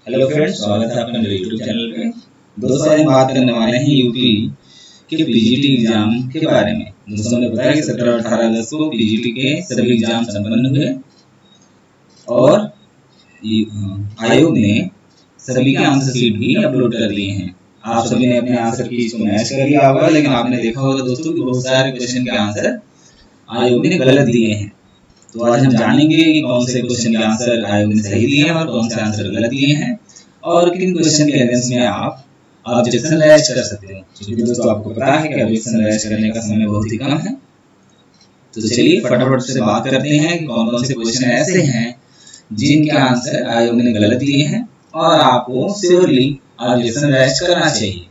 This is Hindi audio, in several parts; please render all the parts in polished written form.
हेलो फ्रेंड्स, स्वागत है आपका मेरे यूट्यूब चैनल पे। दोस्तों, आज हम बात करने वाले हैं यूपी के पीजीटी एग्जाम के बारे में। दोस्तों, हमें पता है कि 17 और 18 अगस्त को पीजीटी के सभी एग्जाम संपन्न हुए और आयोग ने सभी के आंसर शीट भी अपलोड कर दिए हैं। आप सभी ने अपने आंसर की इसको मैच कर लिया होगा, लेकिन आपने देखा होगा दोस्तों कि बहुत सारे क्वेश्चन के आंसर आयोग ने गलत दिए हैं। तो आज हम जानेंगे कि कौन से क्वेश्चन के आंसर आयोग ने सही दिए हैं और कौन से आंसर गलत दिए हैं और किन क्वेश्चन के अगेंस्ट में आप ऑब्जेक्शन लॉन्च कर सकते हो। क्योंकि दोस्तों आपको पता है कि ऑब्जेक्शन लॉन्च करने का समय बहुत ही कम है। तो चलिए फटाफट से बात करते हैं कि कौन कौन से क्वेश्चन ऐसे हैं जिनके आंसर आयोग ने गलत दिए हैं और आपको श्योरली ऑब्जेक्शन लॉन्च करना चाहिए।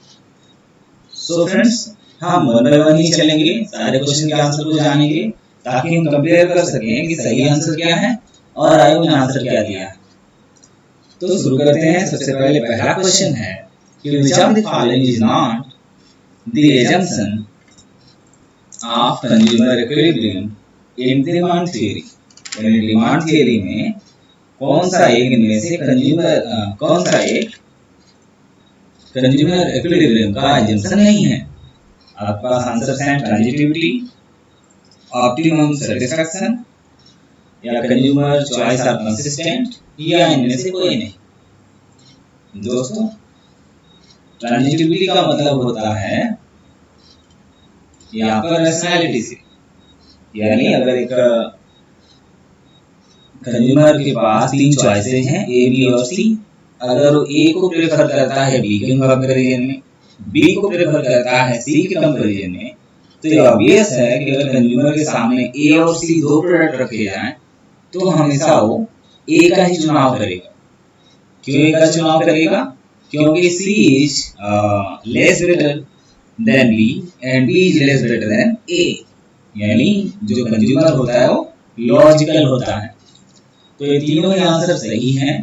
सो फ्रेंड्स, हम वन बाय वन ही चलेंगे, सारे क्वेश्चन के आंसर को जानेंगे ताकि हम कंपेयर कर सकें कि सही आंसर क्या है और आयोग ने आंसर क्या दिया है। तो शुरू करते हैं। सबसे पहले पहला क्वेश्चन है कि which of the following is not the assumption of consumer equilibrium in demand theory। यानी डिमांड थियरी में कौन सा एक इनमें से कंज्यूमर इक्विलिब्रियम का assumption नहीं है। आपके पास आंसर है ट्रांजिटिविटी, ऑप्टिमम सेटिस्फैक्शन या कंज्यूमर चॉइस आर कंसिस्टेंट या इनमें से कोई नहीं। दोस्तों, ट्रांजिटिविटी का मतलब होता है यहाँ पर रैशनैलिटी से, यानी अगर एक कंज्यूमर के पास तीन चॉइसेस हैं ए, बी और सी, अगर वो ए को प्रेफर करता है बी के कंपैरिजन में, बी को प्रेफर करता है सी के कंपैरिजन में, तो ये ऑब्वियस है कि अगर कंज्यूमर के सामने ए और सी दो प्रोडक्ट रखे जाएं तो हमेशा वो ए का ही चुनाव करेगा। क्यों ए का चुनाव करेगा? क्योंकि C is less better than B and B is less better than A. यानी जो कंज्यूमर होता है वो लॉजिकल होता है। तो ये तीनों ही आंसर सही हैं।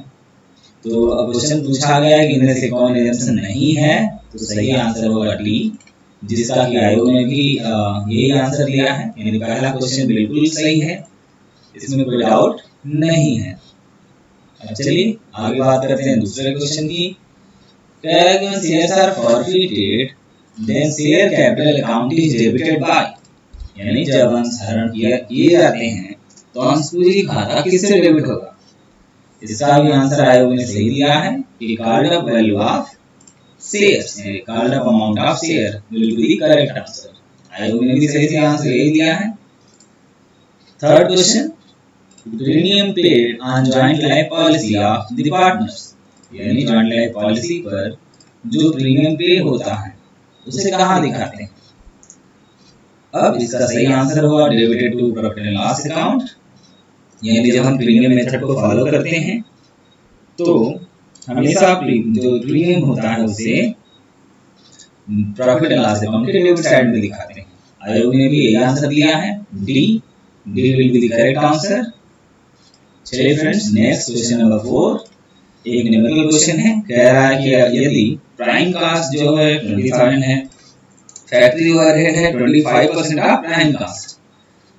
तो अब क्वेश्चन पूछा गया है कि इनमें से कौन assumption नहीं है, तो सही आंसर होगा डी, जिसका कि आयोग ने भी यही आंसर दिया है। यानी पहला क्वेश्चन बिल्कुल सही है, इसमें कोई डाउट नहीं है। अब चलिए आगे बात करते हैं दूसरे क्वेश्चन की। कह रहा है कि shares are forfeited then share capital account is debited by. यानी जब अंश हरण किए जाते हैं तो अंश पूंजी खाता किससे डेबिट होगा? इसका भी आंसर आयोग ने सही दिया है। Record of value of shares, record of amount of share will be the correct answer. आयोग ने भी सही आंसर यही दिया है। Third question, premium paid on joint life policy of the partners. यानी जॉइंट लाइफ पॉलिसी पर जो प्रीमियम पे होता है उसे कहाँ दिखाते हैं? अब इसका सही आंसर होगा debited to profit and loss account. यानी जब हम प्रीमियम मेथड को फॉलो करते हैं तो हमेशा जो प्रीमियम होता है उसे प्रॉफिट एंड लॉस अकाउंट के डेबिट साइड में दिखाते हैं। आयोग ने भी यही आंसर दिया है, D will be the correct answer. चलिए फ्रेंड्स, नेक्स्ट क्वेश्चन नंबर 4 एक न्यूमेरिकल क्वेश्चन है। कह रहा है कि यदि प्राइम कास्ट जो है 20,000 है, फैक्ट्री ओवरहेड है 25% ऑफ प्राइम कास्ट,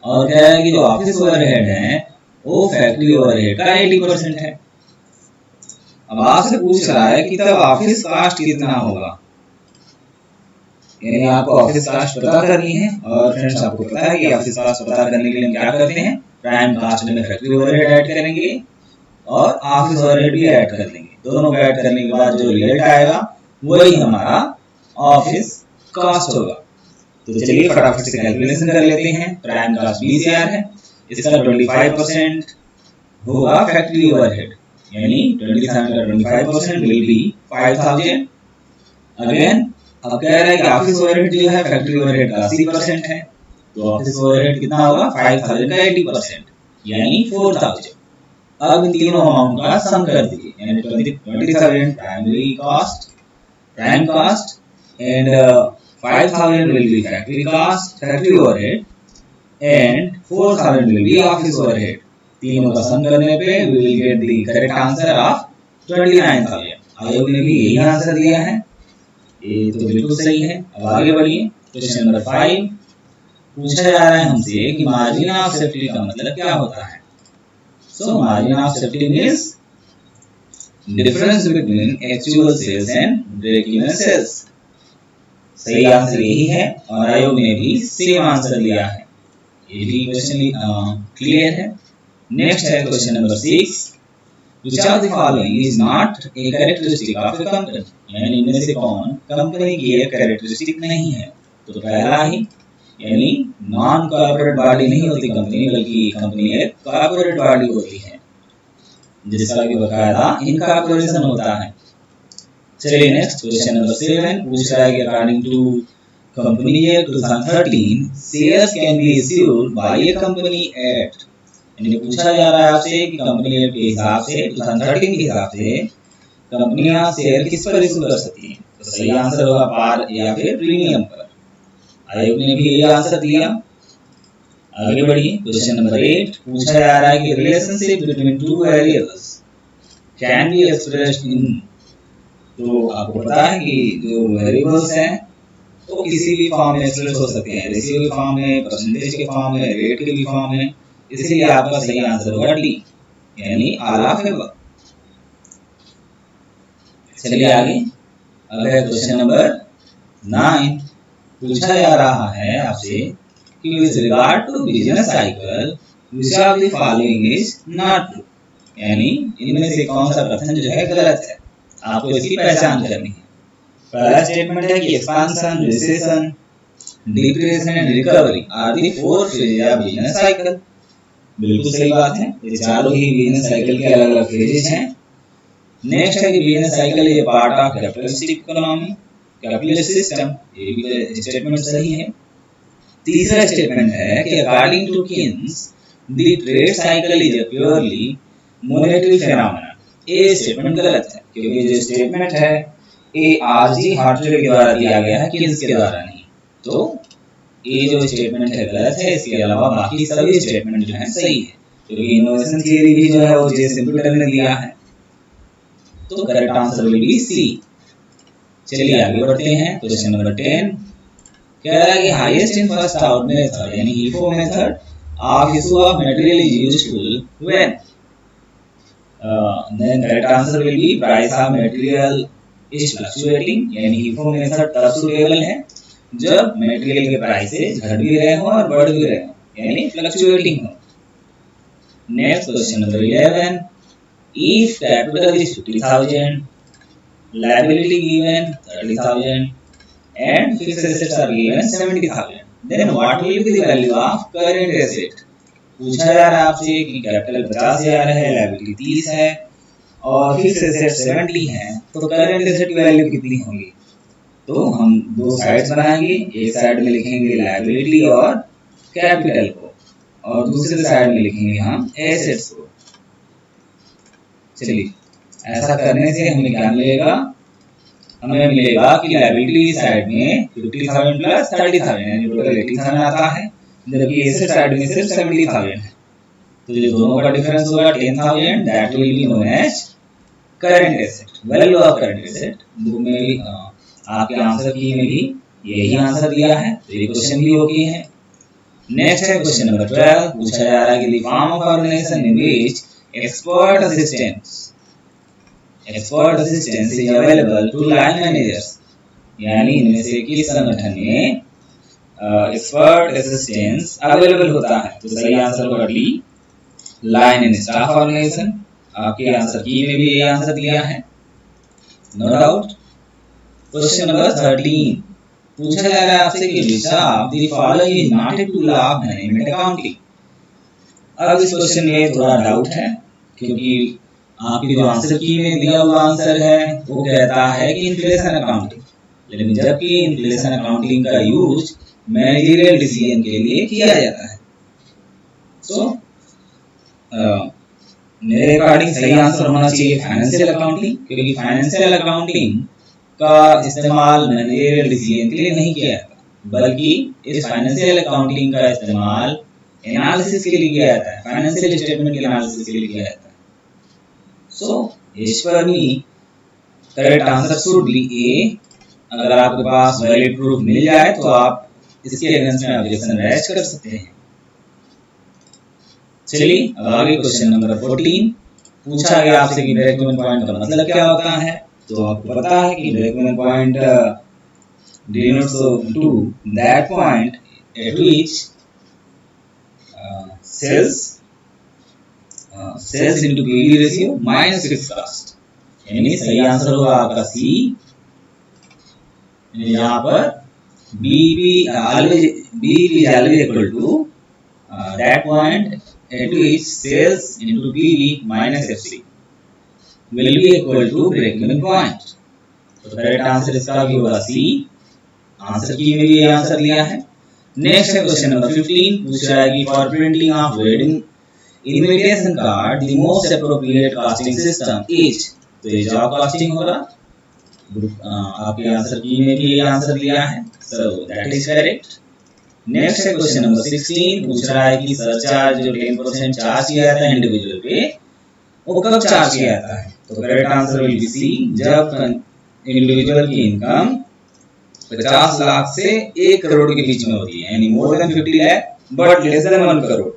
और कह रहा है कि जो ऑफिस ओवरहेड है वो फैक्ट्री ओवरहेड का 80% है। अब आपसे पूछ रहा है कि तब ऑफिस कास्ट कितना होगा। यानी आपको ऑफिस कास्ट पता करनी है। और फ्रेंड्स, आपको पता है कि ऑफिस कास्ट पता करने के लिए हम क्या करते हैं, प्राइम कास्ट में फैक्ट्री ओवरहेड ऐड करेंगे और ऑफिस ओवरहेड भी ऐड कर देंगे। दोनों को ऐड करने के बाद जो रिजल्ट आएगा वही हमारा ऑफिस कास्ट होगा। तो चलिए फटाफट से कैलकुलेशन कर लेते हैं। प्राइम कास्ट 20,000 है, इसका 25% होगा फैक्ट्री ओवरहेड, यानी 20,000 का 25% विल बी 5,000। अगेन अब कह रहा है कि ऑफिस ओवरहेड जो है फैक्ट्री ओवरहेड का 80% है, तो ऑफिस ओवरहेड कितना होगा 5,000 का 80%, यानी 4,000। अब इन तीनों अमाउंट का सम कर दीजिए, यानी 20,000 prime cost and 5,000 will be factory cost, factory overhead, and 4,000 will be office overhead. तीनों का सम करने पे we will get the correct answer of 29,000। आयोग ने भी यही आंसर दिया है, ये तो बिल्कुल सही है। अब आगे बढ़िए, क्वेश्चन नंबर 5 पूछा जा रहा है हमसे कि मार्जिन ऑफ सेफ्टी का मतलब क्या होता है। So margin of safety means difference between actual sales and break even sales. सही आंसर यही है और आयोग ने भी सेम आंसर दिया है। ये भी क्वेश्चन क्लियर है। नेक्स्ट है question number 6, which of the following is not a characteristic of a company, यानी इनमें से कौन कंपनी की एक कैरेक्टरिस्टिक नहीं है। तो पहला ही यानी नॉन कॉर्पोरेट बॉडी नहीं होती कंपनी, बल्कि कंपनी एक कॉर्पोरेट बॉडी होती है जिसका कि बकायदा इनकॉर्पोरेशन होता है। चलिए नेक्स्ट क्वेश्चन नंबर 7 पूछ रहा है कि according to company act 2013 shares can be issued by a company act, यानी पूछा जा रहा है आपसे कि कंपनी एक्ट के हिसाब से 2013 के हिसाब से कंपनियां शेयर किस पर इशू कर सकती हैं। तो सही आंसर होगा पार या फिर प्रीमियम पर। आयोग ने भी यही आंसर दिया। आगे बढ़िए क्वेश्चन नंबर 8 पूछा जा रहा है कि relationship between two variables can be expressed in, तो आपको पता है कि जो वेरिएबल्स हैं वो किसी भी फॉर्म में एक्सप्रेस हो सकते हैं, रेशियो के फॉर्म में, परसेंटेज के फॉर्म में, रेट के भी फॉर्म में, इसलिए आपका सही आंसर होगा डी यानी ऑल ऑफ एबव। चलिए आगे। अब है क्वेश्चन नंबर 9 पूछा जा रहा है आपसे कि with regard to business cycle which of the following is not true, यानी इनमें से कौन सा कथन जो है गलत है, आपको इसकी पहचान करनी है। पहला स्टेटमेंट है कि expansion, recession, depression and recovery are the 4 phases of business cycle. बिल्कुल सही बात है, ये चारों ही बिजनेस साइकिल के अलग अलग फेजेस हैं। नेक्स्ट है कि business cycle is a part of capitalistic economy, capitalist system, ये भी स्टेटमेंट सही है। तीसरा स्टेटमेंट है कि according to Keynes the trade cycle is a purely monetary phenomena. ये स्टेटमेंट गलत है क्योंकि जो स्टेटमेंट है ये आरजी हार्ट्रेड के द्वारा दिया गया है, किन्स के द्वारा नहीं। तो ये जो स्टेटमेंट है गलत है, इसके अलावा बाकी सभी स्टेटमेंट जो है सही है क्योंकि इनोवेशन थियरी भी जो है वो जे सिंपल्टन ने दिया है। तो correct answer will be C. चलिए आगे बढ़ते हैं क्वेश्चन नंबर 10 कह रहा है कि highest in first out method यानी HIFO method of issue of material is useful when, then correct answer will be price of material is fluctuating, यानी हीफो मेथड तब सूटेबल है जब मटेरियल के प्राइसेस घट भी रहे हो और बढ़ भी रहे हो, यानी फ्लक्चुएटिंग हो। Next question number 11 if capital is 50,000, liability given 30,000 and fixed assets are given 70,000, then what will be the value of current asset। पूछा जा रहा है आपसे कि कैपिटल 50,000 है, लायबिलिटी 30 है और फिक्स एसेट 70 है, तो करंट एसेट की वैल्यू कितनी होगी। तो हम दो साइड्स बनाएंगे, एक साइड में लिखेंगे लायबिलिटी और कैपिटल को और दूसरे साइड में लिखेंगे हम एसेट्स को। चलिए ऐसा करने से हमें क्या मिलेगा, हमें मिलेगा कि लायबिलिटी साइड में 50,000 प्लस 30,000 यानी टोटल 80,000 आता है, जबकि एसेट साइड में सिर्फ 70,000 है। तो जो दोनों का डिफरेंस होगा 10,000, that will be known as current asset, value of current asset. Book में भी आपके आंसर की में भी यही आंसर दिया है, तो ये क्वेश्चन भी ओके है। नेक्स्ट है क्वेश्चन नंबर 12 पूछा जा रहा है कि the form of organisation in which expert assistance is available to line managers, यानी इनमें से किस संगठन में एक्सपर्ट असिस्टेंस अवेलेबल होता है। तो सही आंसर होगा D line and staff organisation. आपके आंसर की में भी ये आंसर दिया है, नो डाउट। क्वेश्चन नंबर 13 पूछा जा रहा है आपसे कि which of the following is not a tool of management accounting। अब इस क्वेश्चन में थोड़ा डाउट है क्योंकि आपकी जो आंसर की में दिया हुआ आंसर है वो कहता है कि इन्फ्लेशन अकाउंटिंग, लेकिन जबकि इन्फ्लेशन अकाउंटिंग का यूज मैनेजरियल डिसीजन के लिए किया जाता है। सो मेरे अकॉर्डिंग सही आंसर होना चाहिए फाइनेंशियल अकाउंटिंग, क्योंकि फाइनेंशियल अकाउंटिंग का इस्तेमाल मैनेजरियल डिसीजन के लिए नहीं किया जाता, बल्कि इस फाइनेंशियल अकाउंटिंग का इस्तेमाल एनालिसिस के लिए किया जाता है, फाइनेंशियल स्टेटमेंट के एनालिसिस के लिए किया जाता है। सो इस पर भी करेक्ट आंसर शुड बी ए। अगर आपके पास वैलिड प्रूफ मिल जाए तो आप इसके अगेंस्ट में ऑब्जेक्शन रेज कर सकते हैं। चलिए अब आगे क्वेश्चन नंबर 14 पूछा गया आपसे कि ब्रेक इवन पॉइंट का मतलब क्या होता है, तो आपको पता है कि break even point denotes to that point at which sales into PV ratio minus fixed cost, यानी सही आंसर होगा आपका सी। यहाँ पर BEP is always equal to that point at which sales into PV minus FC will be equal to break even point। तो करेक्ट आंसर इसका भी होगा सी। आंसर की में भी ये आंसर लिया है। नेक्स्ट है क्वेश्चन नंबर 15, पूछ रहा है कि for printing of wedding invitation card the most appropriate casting system is, तो ये जॉब कास्टिंग होगा। आपके आंसर की में भी ये आंसर लिया है, so that is correct. Next है क्वेश्चन नंबर 16, पूछ रहा है कि सरचार्ज जो 10% चार्ज किया जाता है इंडिविजुअल पे, वो कब चार्ज किया जाता है, तो correct answer will be C, जब इंडिविजुअल की इनकम 50 लाख से 1 करोड़ के बीच में होती है, यानी more than 50 lakh but less than 1 crore.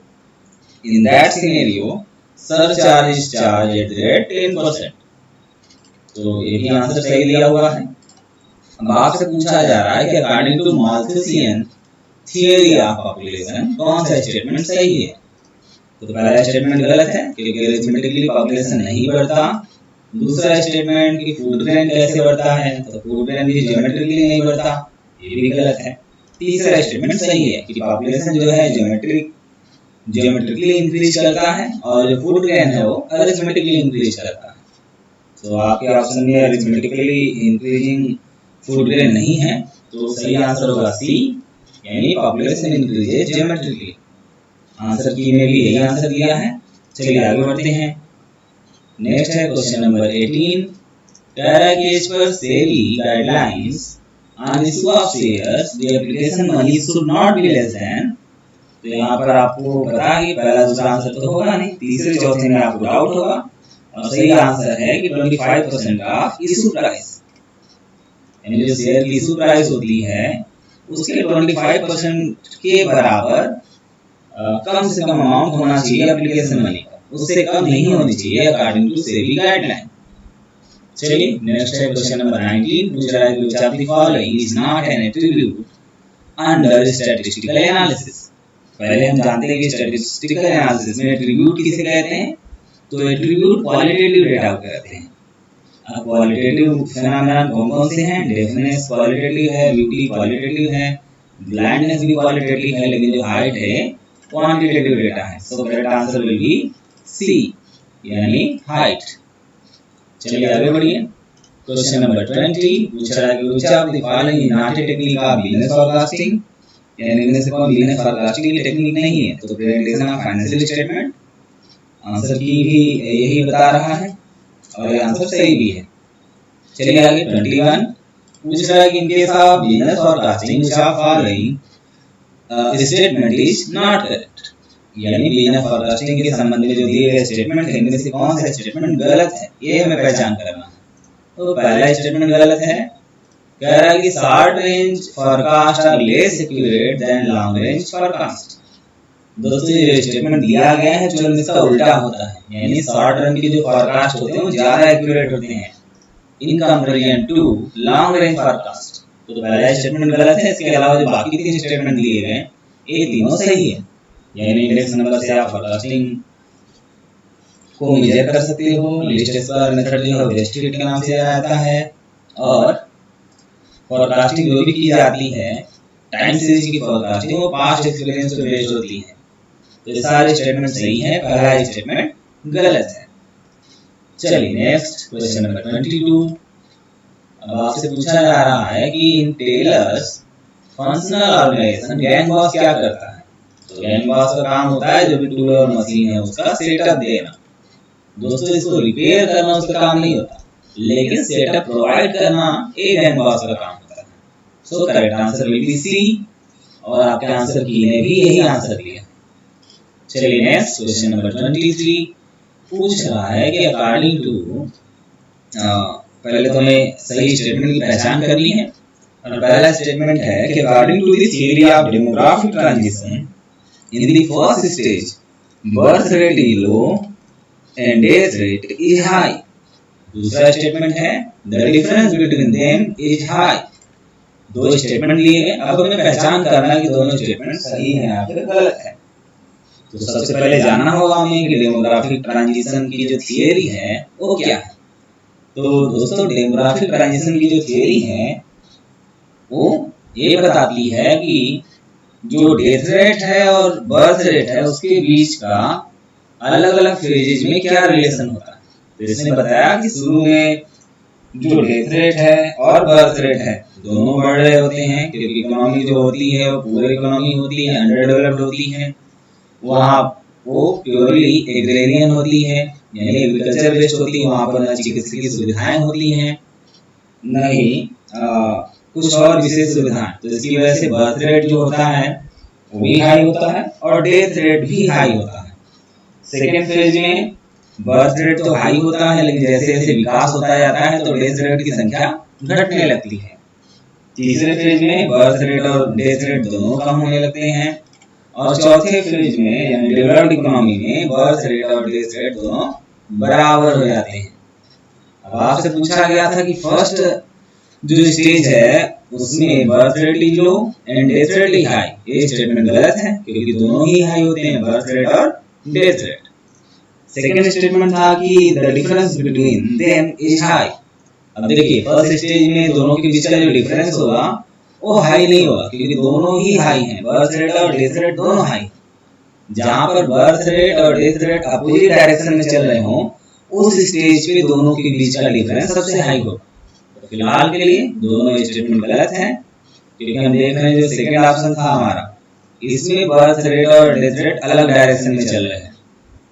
In that scenario surcharge is charge at the rate 10%। तो ये भी आंसर सही दिया हुआ है। अब आपसे पूछा जा रहा है कि according to Malthusian theory of population कौन सा स्टेटमेंट सही है, तो पहला स्टेटमेंट गलत है क्योंकि अरिथमेटिकली पॉपुलेशन नहीं बढ़ता। दूसरा स्टेटमेंट कि फूड ग्रेन कैसे बढ़ता है, तो फूड ग्रेन भी ज्योमेट्रिकली नहीं बढ़ता, ये भी गलत है। तीसरा स्टेटमेंट सही है कि पॉपुलेशन जो है ज्योमेट्रिकली इंक्रीज करता है और जो फूड ग्रेन है वो अरिथमेटिकली इंक्रीज करता है। तो आपके ऑप्शन में अरिथमेटिकली इंक्रीजिंग फूड ग्रेन नहीं है, तो सही आंसर होगा सी, यानी पॉपुलेशन इंक्रीजेज ज्योमेट्रिकली। आंसर की में भी यही आंसर दिया है। चलिए आगे बढ़ते हैं। नेक्स्ट है क्वेश्चन नंबर 18, पैरा केज पर SEBI guidelines on issue of shares the application money should not be less than, तो यहाँ पर आपको पता है कि पहला दूसरा आंसर तो होगा नहीं, तीसरे चौथे में आपको डाउट होगा और सही आंसर है कि 25% ऑफ इशू प्राइस, यानी जो शेयर की इशू प्राइस होती है उसके 25% के बराबर कम से कम अमाउंट होना चाहिए एप्लीकेशन मनी का, उससे कम नहीं होनी चाहिए अकॉर्डिंग टू सेबी गाइडलाइन। चलिए नेक्स्ट है क्वेश्चन नंबर 19, पूछ रहा है कि which of the following is not an attribute under statistical analysis. पहले हम जानते हैं कि स्टैटिस्टिकल एनालिसिस में एट्रीब्यूट किसे कहते हैं, तो एट्रीब्यूट क्वालिटेटिव डेटा को कहते हैं। अब क्वालिटेटिव फिनोमेना कौन-कौन से हैं, डेफनेस क्वालिटेटिव है, ब्यूटी क्वालिटेटिव है, ब्लाइंडनेस भी क्वालिटेटिव है, लेकिन जो हाइट है क्वांटिटेटिव डेटा है। So correct answer will be C, यानी हाइट। चलिए आगे बढ़िए। क्वेश्चन नंबर 20, पूछ रहा है कि which of the following is not a technique of business forecasting, यानी इनमें से कौन बिजनेस फॉरकास्टिंग की टेक्निक नहीं है, तो presentation of financial statement. Answer की भी यही बता रहा है और ये आंसर सही भी है। चलिए आगे 21, पूछ रहा है कि in case of business forecasting which of following statement is not correct, यानी बिजनेस फॉरकास्टिंग के संबंध में जो दिए गए स्टेटमेंट है इनमें से कौन सा स्टेटमेंट गलत है, ये हमें पहचान करना है। तो पहला स्टेटमेंट गलत है, कह रहा है कि short range forecast are less accurate than long range forecast. दोस्तों ये स्टेटमेंट दिया गया है जो इसका उल्टा होता है, यानी शॉर्ट रन के जो फॉरकास्ट होते हैं वो ज्यादा एक्यूरेट होते हैं in comparison to long range forecast. तो पहला स्टेटमेंट गलत है, इसके अलावा जो बाकी 3 स्टेटमेंट दिए गए ये तीनों सही है, यानी इंडेक्स नंबर से आप फॉरकास्टिंग को मेजर कर सकते हो, लीस्ट स्क्वायर मेथड जो है वेस्टेड के नाम से आता है, और फॉरकास्टिंग जो भी की जाती है टाइम सीरीज की फॉरकास्टिंग वो पास्ट एक्सपीरियंस पे बेस्ड होती है। तो ये सारे स्टेटमेंट सही है, पहला स्टेटमेंट गलत है। चलिए नेक्स्ट क्वेश्चन नंबर 22, अब आपसे पूछा जा रहा है कि in Taylor's functional organisation gang boss क्या करता है, तो गैंग बॉस का काम होता है जो भी टूल और मशीन है उसका सेटअप देना। दोस्तों इसको रिपेयर करना उसका काम नहीं होता, लेकिन सेटअप प्रोवाइड करना एक गैंग बॉस का काम होता है। So correct answer will be C, और आपके आंसर की ने भी यही आंसर दिया। चलिए नेक्स्ट क्वेश्चन नंबर 23, पूछ रहा है कि अकॉर्डिंग टू, पहले तो हमें सही स्टेटमेंट की पहचान करनी है, और पहला स्टेटमेंट है कि according to the theory of demographic transition in the first stage birth rate is low and death rate is high. दूसरा स्टेटमेंट है the difference between them is high. दो स्टेटमेंट लिए गए, अब हमें पहचान करना कि दोनों स्टेटमेंट सही है या फिर गलत है। तो सबसे पहले जानना होगा हमें कि डेमोग्राफिक ट्रांजिशन की जो थियरी है वो क्या है। तो दोस्तों डेमोग्राफिक ट्रांजिशन की जो थियरी है वो ये बताती है कि जो डेथ रेट है और बर्थ रेट है उसके बीच का अलग अलग फेजेज में क्या रिलेशन होता है। तो इसने बताया कि शुरू में जो डेथ रेट है और बर्थ रेट है दोनों बढ़ रहे होते हैं, क्योंकि इकोनॉमी जो होती है वो पूरी इकोनॉमी होती है, अंडर डेवलप्ड होती है, वहाँ वो प्योरली एग्रेरियन होती है, यानी एग्रीकल्चर बेस्ड होती है, वहाँ पर न चिकित्सकीय सुविधाएं होती हैं न ही कुछ और विशेष सुविधाएं। तो इसकी वजह से बर्थ रेट जो होता है वो भी हाई होता है और डेथ रेट भी हाई होता है। सेकेंड फेज में बर्थ रेट तो हाई होता है, लेकिन जैसे जैसे विकास होता जाता है तो डेथ रेट की संख्या घटने लगती है। तीसरे फेज में बर्थ रेट और डेथ रेट दोनों कम होने लगते हैं और चौथे फेज में यानी डेवलप्ड इकोनॉमी में बर्थ रेट और डेथ रेट दोनों बराबर हो जाते हैं। अब आपसे पूछा गया था कि फर्स्ट जो स्टेज है उसमें birth rate is low and death rate is high. ये स्टेटमेंट गलत है क्योंकि दोनों ही हाई होते हैं, बर्थ रेट और डेथ रेट। सेकेंड स्टेटमेंट था कि the difference between them is high. अब देखिए फर्स्ट स्टेज में दोनों के बीच का जो डिफरेंस होगा वो हाई नहीं होगा क्योंकि दोनों ही हाई हैं, बर्थ रेट और डेथ रेट दोनों हाई। जहां पर बर्थ रेट और डेथ रेट अपोजिट डायरेक्शन में चल रहे हों उस स्टेज पे दोनों के बीच का डिफरेंस सबसे हाई होगा। तो फिलहाल के लिए दोनों स्टेटमेंट गलत हैं क्योंकि हम देख रहे हैं जो सेकंड ऑप्शन था हमारा इसमें बर्थ रेट और डेथ रेट अलग डायरेक्शन में चल रहे हैं।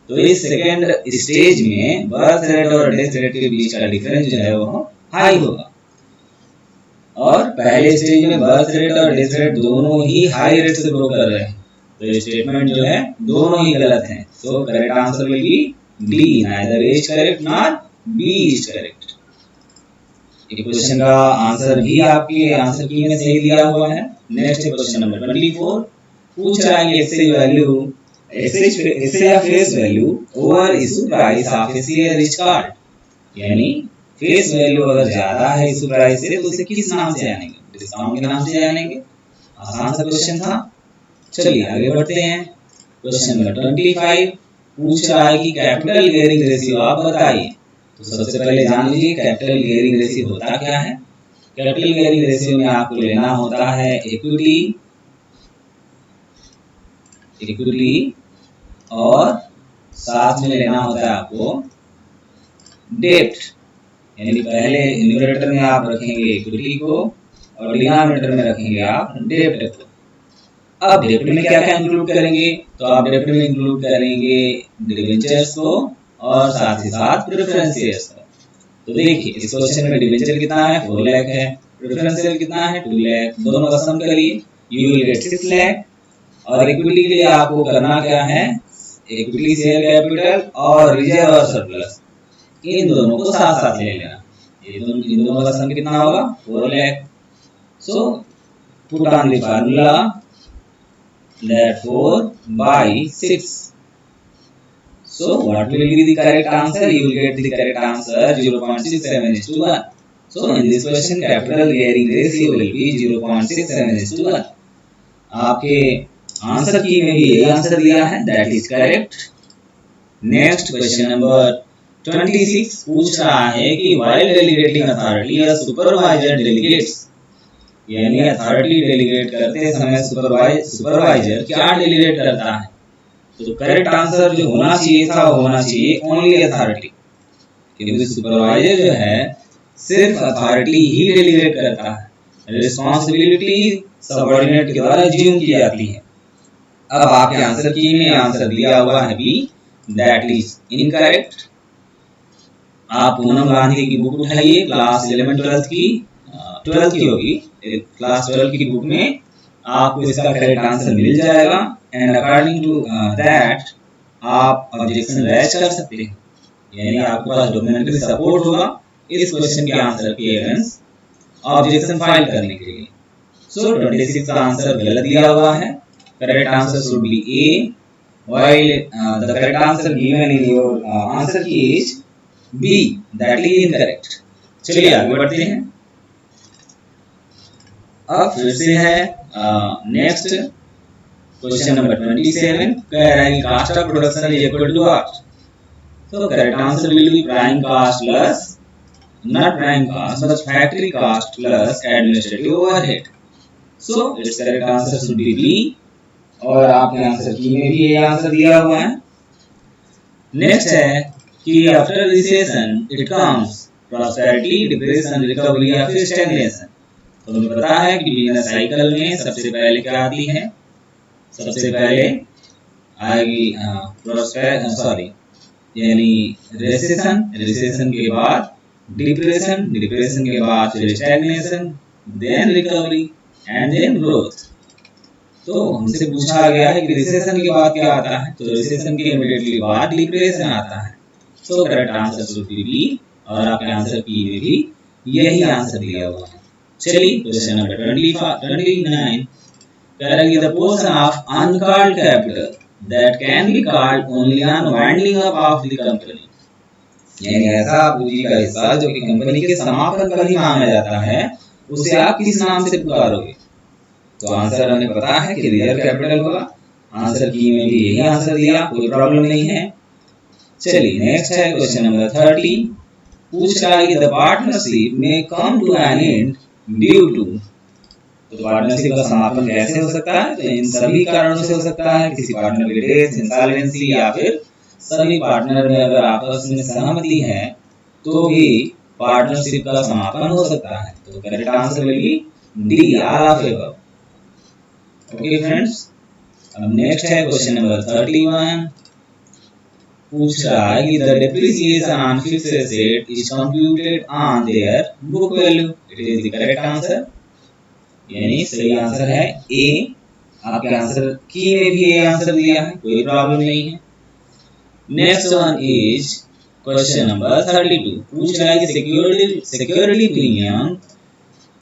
तो इस सेकंड स्टेज में बर्थ रेट और डेथ रेट के बीच का डिफरेंस जो है वो हाई होगा और पहले स्टेज में बर्थ रेट और डेथ रेट दोनों ही हाई रेट से ग्रो कर रहे हैं। तो ये स्टेटमेंट जो है दोनों ही गलत हैं। सो correct answer will be D, neither A is correct nor be is correct. ये क्वेश्चन का आंसर भी आपके आंसर की में सही दिया हुआ है। नेक्स्ट क्वेश्चन नंबर 24 पूछ रहा है एक्सचेंज वैल्यू ऐसे या face value over issue price of A share is called. यानी फेस वैल्यू अगर ज्यादा है इशू प्राइस से तो उसे किस नाम से जानेंगे? डिस्काउंट के नाम से जानेंगे। आसान सा क्वेश्चन था। चलिए आगे बढ़ते हैं। क्वेश्चन नंबर 25 पूछ रहा है कि कैपिटल गियरिंग रेशियो आप बताइए। तो सबसे पहले जान लीजिए कैपिटल गियरिंग रेशियो होता क्या है। कैपिटल गियरिंग रेशियो में आपको लेना होता है इक्विटी और साथ में लेना होता है आपको डेब्ट। यानी पहले न्यूमरेटर में आप रखेंगे इक्विटी को और डिनोमिनेटर में रखेंगे आप डेब्ट को। अब डेब्ट में क्या क्या इंक्लूड करेंगे? तो आप डेब्ट में इंक्लूड करेंगे डिबेंचर्स को और साथ ही साथ प्रेफरेंस शेयर्स को। तो देखिए इस क्वेश्चन में डिबेंचर कितना है 4 लाख है, प्रेफरेंस शेयर कितना है 2 लाख, दोनों का सम करिए यू विल गेट 6 लाख। और इक्विटी के लिए आपको करना क्या है, इक्विटी शेयर कैपिटल और रिजर्व और सरप्लस इन दोनों को साथ साथ ले लेना। इन दोनों का सम कितना होगा 4 lakh. So put on the formula that 4 by 6. So what will be the correct answer? You will get the correct answer 0.67:1. So in this question capital gearing ratio will be 0.67:1. आपके आंसर की में भी यही आंसर दिया है, that is correct. Next question number 26 पूछ रहा है कि while delegating authority a supervisor delegates, यानी अथॉरिटी डेलीगेट करते समय सुपरवाइजर क्या डेलीगेट करता है। तो करेक्ट आंसर जो होना चाहिए था वो होना चाहिए ओनली अथॉरिटी, क्योंकि सुपरवाइजर जो है सिर्फ अथॉरिटी ही डेलीगेट करता है, रिस्पॉन्सिबिलिटी सबऑर्डिनेट के द्वारा अज्यूम की जाती है। अब आपके आंसर की में आंसर दिया हुआ है बी, दैट इज इनकरेक्ट। आप पूनम गांधी की बुक उठाइए क्लास 11-12 की 12 की होगी, क्लास 12 की बुक में आपको इसका करेक्ट आंसर मिल जाएगा एंड अकॉर्डिंग टू दैट आप ऑब्जेक्शन रेज कर सकते हैं। यानी आपके पास डॉक्यूमेंट्री सपोर्ट होगा इस क्वेश्चन के आंसर के अगेंस्ट ऑब्जेक्शन फाइल करने के लिए। सो 26 का आंसर गलत दिया हुआ है, correct answer should B A while the correct answer given in your answer key is B, that is incorrect. चलिए आगे बढ़ते हैं। अब फिर से है नेक्स्ट क्वेश्चन नंबर 27, कह रहा है कि cost of production is equal to what? तो correct answer will be prime cost plus, not prime cost but factory cost plus administrative overhead. So its correct answer should be B, और आपके आंसर की में भी ये आंसर दिया हुआ है। नेक्स्ट है कि after recession it comes prosperity, depression, recovery या फिर स्टैग्नेशन। तो हमें पता है कि बिजनेस साइकिल में सबसे पहले क्या आती है? सबसे पहले आएगी यानी रिसेशन, रिसेशन के बाद डिप्रेशन, डिप्रेशन के बाद फिर stagnation, then recovery and then growth. तो हमसे पूछा गया है कि रिसेशन के बाद क्या आता है? तो रिसेशन के इमीडिएटली बाद डिप्रेशन आता है। So correct answer should be B, और आपके आंसर की में भी यही आंसर दिया हुआ है। चलिए क्वेश्चन नंबर 29, कह रहा है the portion of uncalled capital that can be called only on winding up of the company, यानी ऐसा पूंजी का हिस्सा जो कि कंपनी के समापन पर ही मांगा जाता है, उसे आप किस नाम से पुकारोगे? तो आंसर हमें पता है कि रिजर्व कैपिटल होगा। आंसर की में भी यही आंसर दिया, कोई प्रॉब्लम नहीं है। चलिए नेक्स्ट है क्वेश्चन नंबर 30, पूछ रहा है कि द पार्टनरशिप में come to an end due to. तो पार्टनरशिप का समापन कैसे हो सकता है? तो इन सभी कारणों से हो सकता है, किसी पार्टनर की डेथ, इंसॉल्वेंसी, या फिर सभी पार्टनर में अगर आपस में सहमति है तो भी पार्टनरशिप का समापन हो सकता है। तो correct answer will be D, all of above. Okay friends, अब नेक्स्ट है क्वेश्चन नंबर 31, पूछ रहा है कि the depreciation on fixed asset is computed on their book value. It is the correct answer, यानी सही आंसर है ए। आपके आंसर की में भी ये आंसर दिया है, कोई प्रॉब्लम नहीं है। Next one is question number 32, पूछ रहा है कि सिक्योरिटी प्रीमियम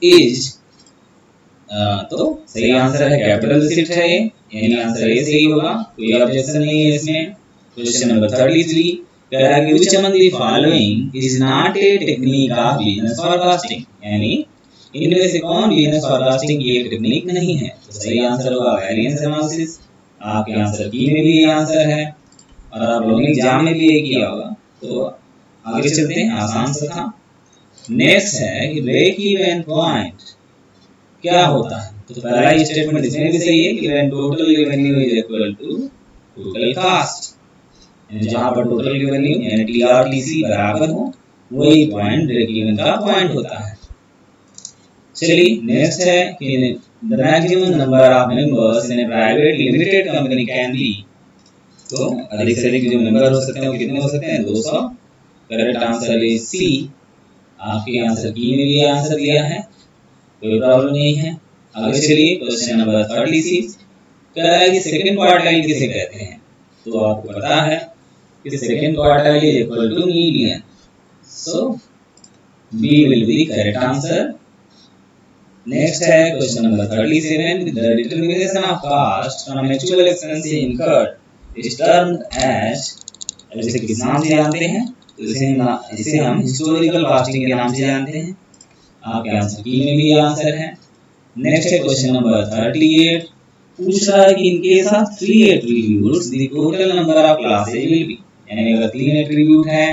इज, तो सही आंसर है कैपिटल रिसिप्ट है ये, यानी आंसर ए सही होगा, कोई ऑब्जेक्शन नहीं है इसमें। क्वेश्चन नंबर 33, कह रहा है कि which among the following is not a technique of business forecasting, यानी इनमें से कौन बिजनेस फॉरकास्टिंग की एक टेक्निक नहीं है? तो सही आंसर होगा वेरिएंस एनालिसिस। आपके आंसर की में भी ये आंसर है, और आप लोगों ने एग्जाम में भी ये किया होगा। तो आगे चलते हैं, आसान सा था। नेक्स्ट है कि ब्रेक इवन पॉइंट क्या होता है? तो पहला ही स्टेटमेंट इसमें भी सही है कि when total revenue is equal to total cost, जहां पर टोटल रेवेन्यू यानी टीआरटीसी बराबर हो, वही पॉइंट ब्रेक इवन का पॉइंट होता है। चलिए नेक्स्ट है कि the maximum number of members in a private limited company can be. तो अधिक से अधिक जो मेंबर हो सकते हैं वो कितने हो सकते हैं? 200। Correct answer is C. आपके आंसर की में भी आंसर दिया है, कोई प्रॉब्लम नहीं है। आगे चलिए क्वेश्चन नंबर 36, कह रहा है कि सेकंड क्वार्टाइल किसे कहते हैं? तो आपको पता है कि second quartile is equal to median, so B will be correct answer. Next है question number 37, the determination of cost from actual expense incurred is termed as, इसे किस नाम से जानते हैं? तो इसे हम हिस्टोरिकल कॉस्टिंग के नाम से जानते हैं। आपके आंसर की में भी आंसर है। नेक्स्ट है क्वेश्चन नंबर 38, पूछ रहा है कि in case of 3 attributes the total number of classes will be, यानी अगर 3 एट्रीब्यूट हैं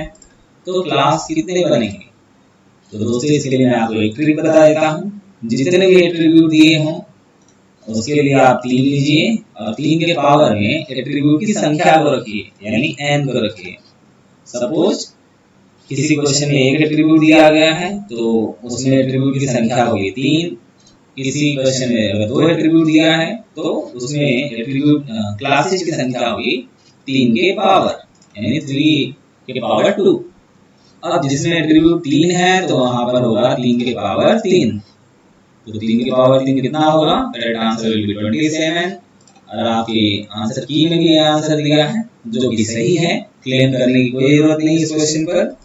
तो क्लास कितने बनेंगे? तो दोस्तों इसके लिए मैं आपको एक ट्रिक बता देता हूँ। जितने भी एट्रीब्यूट दिए हों उसके लिए आप 3 लीजिए और 3 के पावर में एट्रीब्यूट की संख्या को रखिए, यानी n को रखिए। सपोज किसी क्वेश्चन में एक एट्रीब्यूट दिया गया है तो उसमें एट्रीब्यूट की संख्या होगी 3। किसी क्वेश्चन में अगर 2 एट्रीब्यूट दिया है तो उसमें एट्रीब्यूट क्लासेस की संख्या होगी 3 के पावर, यानी 3 के पावर 2। अब जिसमें एट्रीब्यूट 3 है तो वहां पर होगा 3 के पावर 3। तो 3 के पावर 3 कितना होगा? Correct answer will B 27। और आपके आंसर की में भी आंसर दिया है जो कि सही है, क्लेम करने की कोई जरूरत नहीं इस क्वेश्चन पर।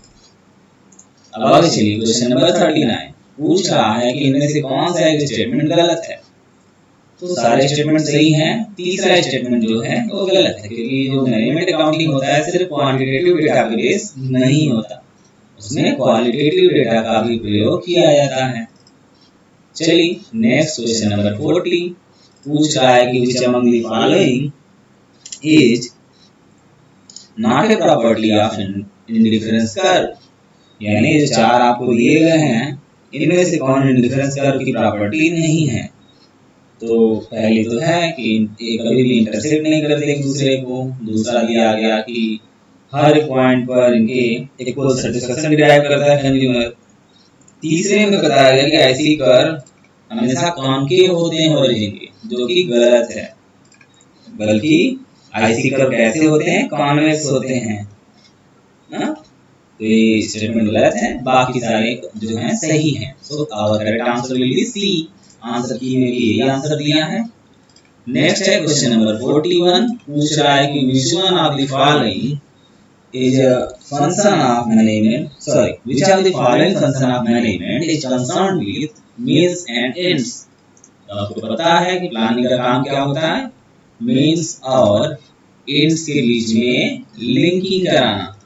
अब आगे चलिए क्वेश्चन नंबर 39, पूछ रहा है कि इनमें से कौन सा एक स्टेटमेंट गलत है? तो सारे स्टेटमेंट सही हैं। तीसरा स्टेटमेंट जो है वो गलत है, क्योंकि जो मैनेजमेंट अकाउंटिंग होता है सिर्फ क्वांटिटेटिव डेटा पे बेस नहीं होता, उसमें क्वालिटेटिव डेटा का भी प्रयोग किया जाता है। चलिए नेक्स्ट क्वेश्चन नंबर 40 पूछ रहा है कि which among the following is not a property of indifference curve, यानी जो चार आपको दिए गए हैं इनमें से कौन इंडिफरेंस कर्व की प्रॉपर्टी नहीं है। तो पहली तो है कि ये कभी भी इंटरसेक्ट नहीं करते एक दूसरे को। दूसरा दिया गया कि हर एक पॉइंट पर इनके इक्वल सेटिस्फैक्शन डिराइव करता है कंज्यूमर। तीसरे में बताया गया कि ऐसी कर्व हमेशा कॉनकेव होते हैं ओरिजिन के, जो कि गलत है, बल्कि ऐसी कर्व कैसे होते हैं, कॉन्वेक्स होते हैं ना। तो ये स्टेटमेंट गलत है, बाकी सारे जो हैं सही हैं। So our correct answer will be C. Answer की में भी यही आंसर दिया है। नेक्स्ट है क्वेश्चन नंबर 41 पूछ रहा है कि which one of the following is a function of management, sorry which of the following function of management is concerned with means and ends. तो आपको पता है कि प्लानिंग का काम क्या होता है, मीन्स और एंड्स के बीच में लिंकिंग कराना,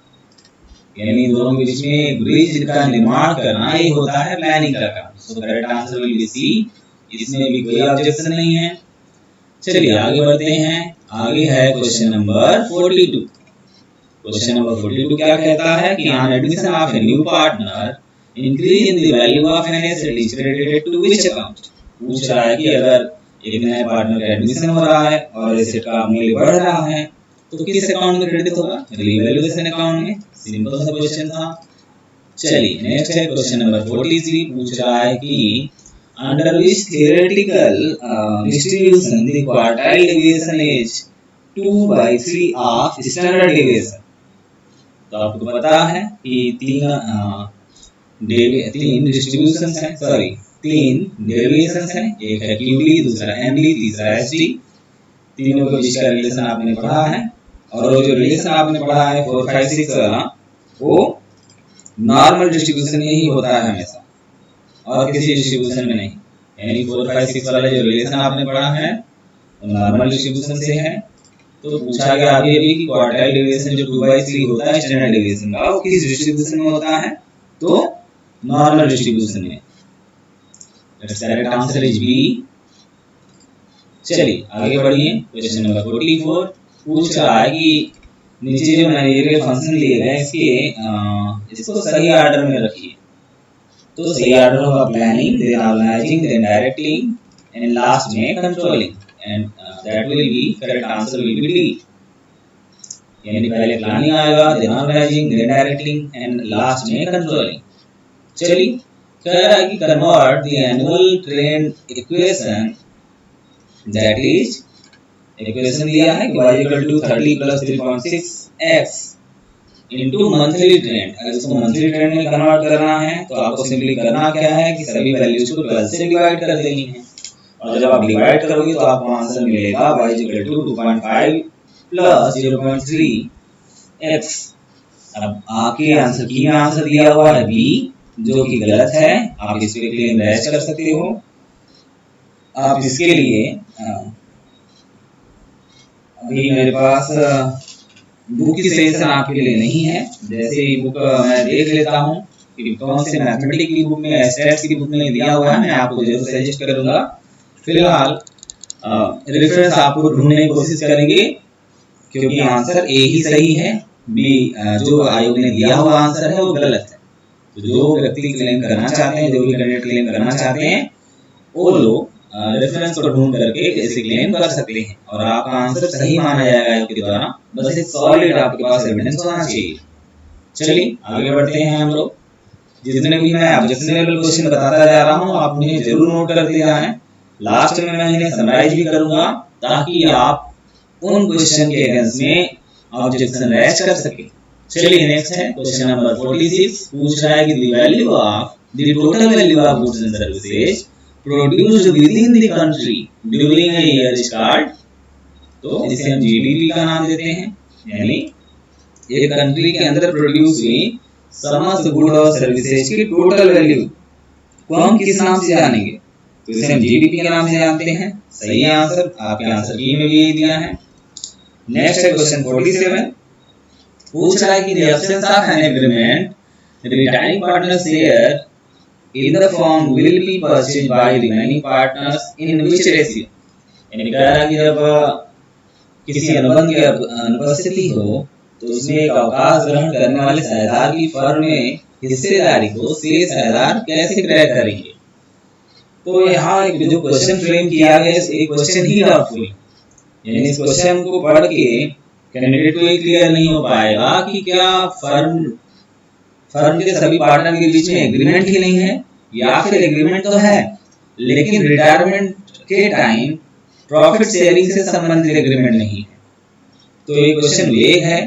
यानी दोनों के बीच में ब्रिज का निर्माण करना, ये होता है प्लानिंग का काम। So correct answer will be C. इसमें भी कोई ऑब्जेक्शन नहीं है। चलिए आगे बढ़ते हैं। आगे है क्वेश्चन नंबर 42। क्वेश्चन नंबर 42 क्या कहता है कि on admission of a new partner increase in the value of an asset is credited to which account. पूछ रहा है कि अगर एक नए पार्टनर का एडमिशन हो रहा है और एसेट का मूल्य बढ़ रहा है तो किस अकाउंट में क्रेडिट होगा, रिवैल्यूएशन अकाउंट में। सिंपल सा क्वेश्चन था। चलिए नेक्स्ट है क्वेश्चन नंबर 43 पूछ रहा है कि under which theoretical distribution the quartile deviation is 2/3 of standard deviation. तो आपको पता है कि तीन डिस्ट्रीब्यूशंस हैं, सॉरी तीन डेविएशंस हैं, एक है क्यूडी, दूसरा एमडी, तीसरा एसडी। तीनों के बीच का रिलेशन आपने पढ़ा है, और वो जो रिलेशन आपने पढ़ा है 4, 5, 6 वाला, वो नॉर्मल डिस्ट्रीब्यूशन में ही होता है हमेशा, और किसी डिस्ट्रीब्यूशन में नहीं। यानी 4, 5, 6 वाला जो रिलेशन आपने पढ़ा है वो नॉर्मल डिस्ट्रीब्यूशन से है। तो पूछा गया अभी अभी कि क्वार्टाइल डेविएशन जो 2/3 होता है स्टैंडर्ड डेविएशन का, वो किस डिस्ट्रीब्यूशन में होता है, तो नॉर्मल डिस्ट्रीब्यूशन में। Correct answer is B. चलिए आगे बढ़िए। क्वेश्चन नंबर 44 पूछ रहा है कि नीचे जो मैनेजरियल फंक्शन दिए गए इसको सही ऑर्डर में रखिए। तो सही ऑर्डर होगा planning, then organising, then directing and last में controlling, and that will be correct answer will be D. यानी पहले प्लानिंग आएगा, then organising, then directing and last में कंट्रोलिंग। चलिए कह रहा है कि convert the annual trend equation, that is equation दिया है कि y = 30 + 3.6x into monthly trend. अगर इसको मंथली ट्रेंड में कन्वर्ट करना है तो आपको सिंपली करना क्या है कि सभी वैल्यूज को 12 से डिवाइड कर देनी है, और जब आप डिवाइड करोगे तो आपको आंसर मिलेगा y = 2.5 + 0.3x। अब आपके आंसर की में आंसर दिया हुआ है बी, जो कि गलत है। आप इस पे क्लेम दर्ज कर सकते हो। आप इसके लिए अभी मेरे पास बुक की सजेशन आपके लिए नहीं है। जैसे ही बुक मैं देख लेता हूँ कि कौन से मैथमेटिक्स की बुक में, स्टैट्स की बुक में दिया हुआ है, मैं आपको जरूर सजेस्ट करूंगा। फिलहाल रेफरेंस आपको ढूंढने की कोशिश करेंगे, क्योंकि आंसर ए ही सही है, बी जो आयोग ने दिया हुआ आंसर है वो गलत है। तो जो व्यक्ति क्लेम करना चाहते हैं, जो भी कैंडिडेट क्लेम करना चाहते हैं, वो लोग रेफरेंस को ढूंढ करके ऐसे क्लेम कर सकते हैं, और आपका आंसर सही माना जाएगा आपके द्वारा। बस एक सॉलिड आपके पास एविडेंस होना चाहिए। चलिए आगे बढ़ते हैं हम लोग। जितने भी मैं ऑब्जेक्शनेबल क्वेश्चन बताता जा रहा हूँ आप उन्हें जरूर नोट करते जाएं। लास्ट में मैं इन्हें समराइज भी करूंगा, ताकि आप उन क्वेश्चन के अगेंस्ट में ऑब्जेक्शन रेज कर सके। चलिए नेक्स्ट है क्वेश्चन नंबर 46 पूछ रहा है कि the value of the total value of goods and services produced with in the country during a year start. तो इसे हम जीडीपी का नाम देते हैं, यानी एक कंट्री के अंदर प्रोड्यूस हुई समस्त गुड और सर्विसेज की टोटल वैल्यू को हम किस नाम से जानेंगे, तो इसे हम जीडीपी के नाम से जानते हैं। सही है आंसर, आपके आंसर की में भी यही दिया है। नेक्स्ट है क्वेश्चन 47, पूछ रहा है कि the absence of an agreement retiring partner share in the form will be purchased bye remaining partners in which ratio. यानी कह रहा है कि जब किसी अनुबंध की अनुपस्थिति हो तो उसमें एक अवकाश ग्रहण करने वाले साझेदार की फर्म में हिस्सेदारी को शेष साझेदार कैसे क्रय करेंगे। तो यहाँ एक जो क्वेश्चन फ्रेम किया गया है एक क्वेश्चन ही डाउटफुल, यानी इस क्वेश्चन को पढ़ के कैंडिडेट को क्लियर नहीं हो पाएगा कि क्या फर्म के सभी पार्टनर के बीच में एग्रीमेंट ही नहीं है, या फिर एग्रीमेंट तो है लेकिन रिटायरमेंट के टाइम प्रॉफिट शेयरिंग से संबंधित एग्रीमेंट नहीं है। तो ये क्वेश्चन वेग है।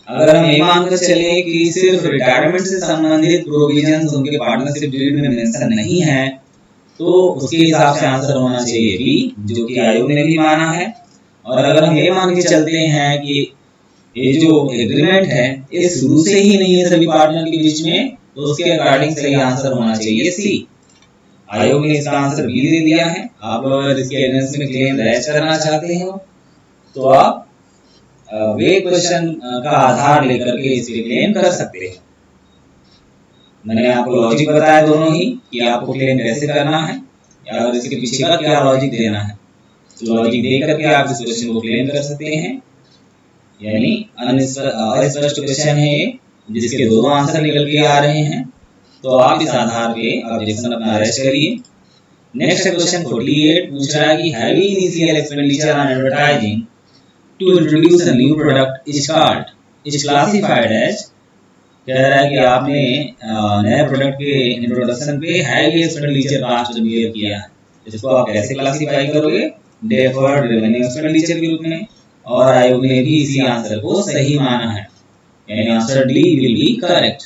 अगर हम ये मानकर चले कि सिर्फ रिटायरमेंट से संबंधित प्रोविजंस उनके पार्टनरशिप डीड में मेंशन नहीं है तो उसके हिसाब से आंसर होना चाहिए बी, जो कि आयोग ने भी माना है। और अगर हम ये मान के चलते हैं कि ये जो एग्रीमेंट है ये शुरू से ही नहीं है सभी पार्टनर के बीच में, तो उसके अकॉर्डिंग सही आंसर होना चाहिए सी। आयोग ने इसका आंसर बी दे दिया है। आप अगर इसके अगेंस्ट में क्लेम दर्ज करना चाहते हो तो आप वे क्वेश्चन का आधार लेकर के इस पे क्लेम कर सकते हैं। मैंने आपको लॉजिक बताया दोनों ही कि आपको क्लेम कैसे करना है और इसके पीछे का क्या लॉजिक देना है। तो लॉजिक दे करके आप इस क्वेश्चन को क्लेम कर सकते हैं। यानी अस्पष्ट क्वेश्चन है ये, जिसके दो आंसर निकल के आ रहे हैं, तो आप इस आधार पे ऑब्जेक्शन अपना रजिस्टर करिए। नेक्स्ट क्वेश्चन 48 पूछ रहा है कि heavy initial expenditure on advertising to introduce a new product is classified as. कह रहा है कि आपने नए प्रोडक्ट के इंट्रोडक्शन पे हैवी एक्सपेंडिचर कॉस्ट बियर किया है, इसको आप कैसे क्लासिफाई करोगे? डेफर्ड रेवेन्यू एक्सपेंडिचर के रूप में। और आयोग ने भी इसी आंसर को सही माना है, यानी answer D will be correct.